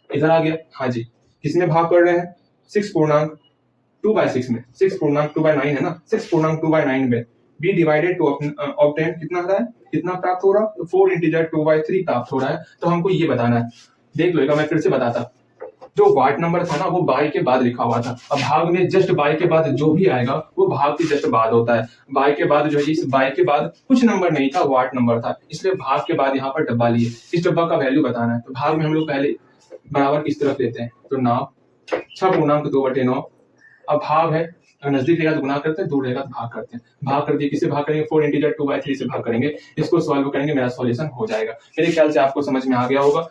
इधर आ गया। हाँ जी, किसमें भाग कर रहे हैं, 6.2/6 में, 6.2/9 है ना, 6.2/9 में बी डिवाइडेड टू ऑब्टेन कितना हो रहा है, कितना प्राप्त हो रहा है, 4 इंटीजर 2/3 प्राप्त हो रहा है। तो हमको ये बताना है, देख लो, मैं फिर से बताता, जो वाट नंबर था ना वो बाय के बाद लिखा हुआ था। अब भाग में जस्ट बाय के बाद जो भी आएगा वो भाग के जस्ट बाद होता है। बाय के बाद जो है, इस बाय के बाद कुछ नंबर नहीं था, वाट नंबर था, इसलिए भाग के बाद यहाँ पर डब्बा लिए। इस डब्बा का वैल्यू बताना है, तो भाग में हम लोग पहले बराबर किस तरफ लेते हैं, तो नाव 6.2/9। अब भाग है, अगर नजदीक रहेगा तो गुना करते हैं, दूर रहेगा तो भाग करते हैं। भाग कर दिए, किसे भाग करेंगे, 4 इंटीजर 2/3 से भाग करेंगे। इसको सॉल्व करेंगे, मेरा सॉल्यूशन हो जाएगा। मेरे ख्याल से आपको समझ में आ गया होगा।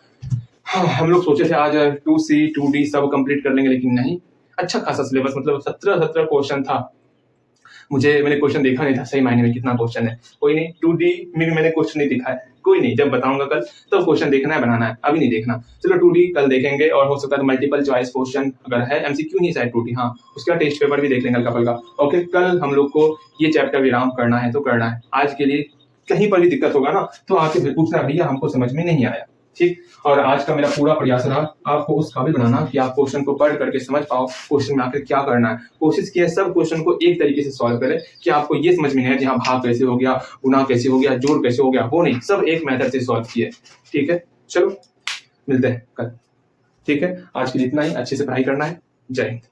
हाँ, हम लोग सोचे थे आज 2C 2D सब कंप्लीट कर लेंगे, लेकिन नहीं, अच्छा खासा सिलेबस, मतलब 17 क्वेश्चन था। मैंने क्वेश्चन देखा नहीं था सही मायने में कितना क्वेश्चन है। कोई नहीं, 2D में भी मैंने क्वेश्चन नहीं दिखा है, कोई नहीं, जब बताऊंगा कल तो क्वेश्चन देखना है, बनाना है, अभी नहीं देखना। चलो 2D कल देखेंगे, और हो सकता है मल्टीपल चॉइस क्वेश्चन अगर है, एमसीक्यू नहीं शायद 2D, हाँ उसका टेस्ट पेपर भी देख लेंगे हल्का फुल्का। ओके, कल हम लोग को ये चैप्टर विराम करना है तो करना है। आज के लिए कहीं पर भी दिक्कत होगा ना तो आके पूछना, भैया हमको समझ में नहीं आया, ठीक। और आज का मेरा पूरा प्रयास रहा आपको उस काबिल बनाना कि आप क्वेश्चन को पढ़ करके समझ पाओ क्वेश्चन में आखिर क्या करना है। कोशिश की है सब क्वेश्चन को एक तरीके से सॉल्व करें कि आपको ये समझ में नहीं है कि हाँ भाग कैसे हो गया, गुना कैसे हो गया, जोड़ कैसे हो गया, वो नहीं, सब एक मेथड से सॉल्व किए, ठीक है। चलो मिलते हैं कल, ठीक है। आज के लिए इतना ही, अच्छे से पढ़ाई करना है। जय हिंद।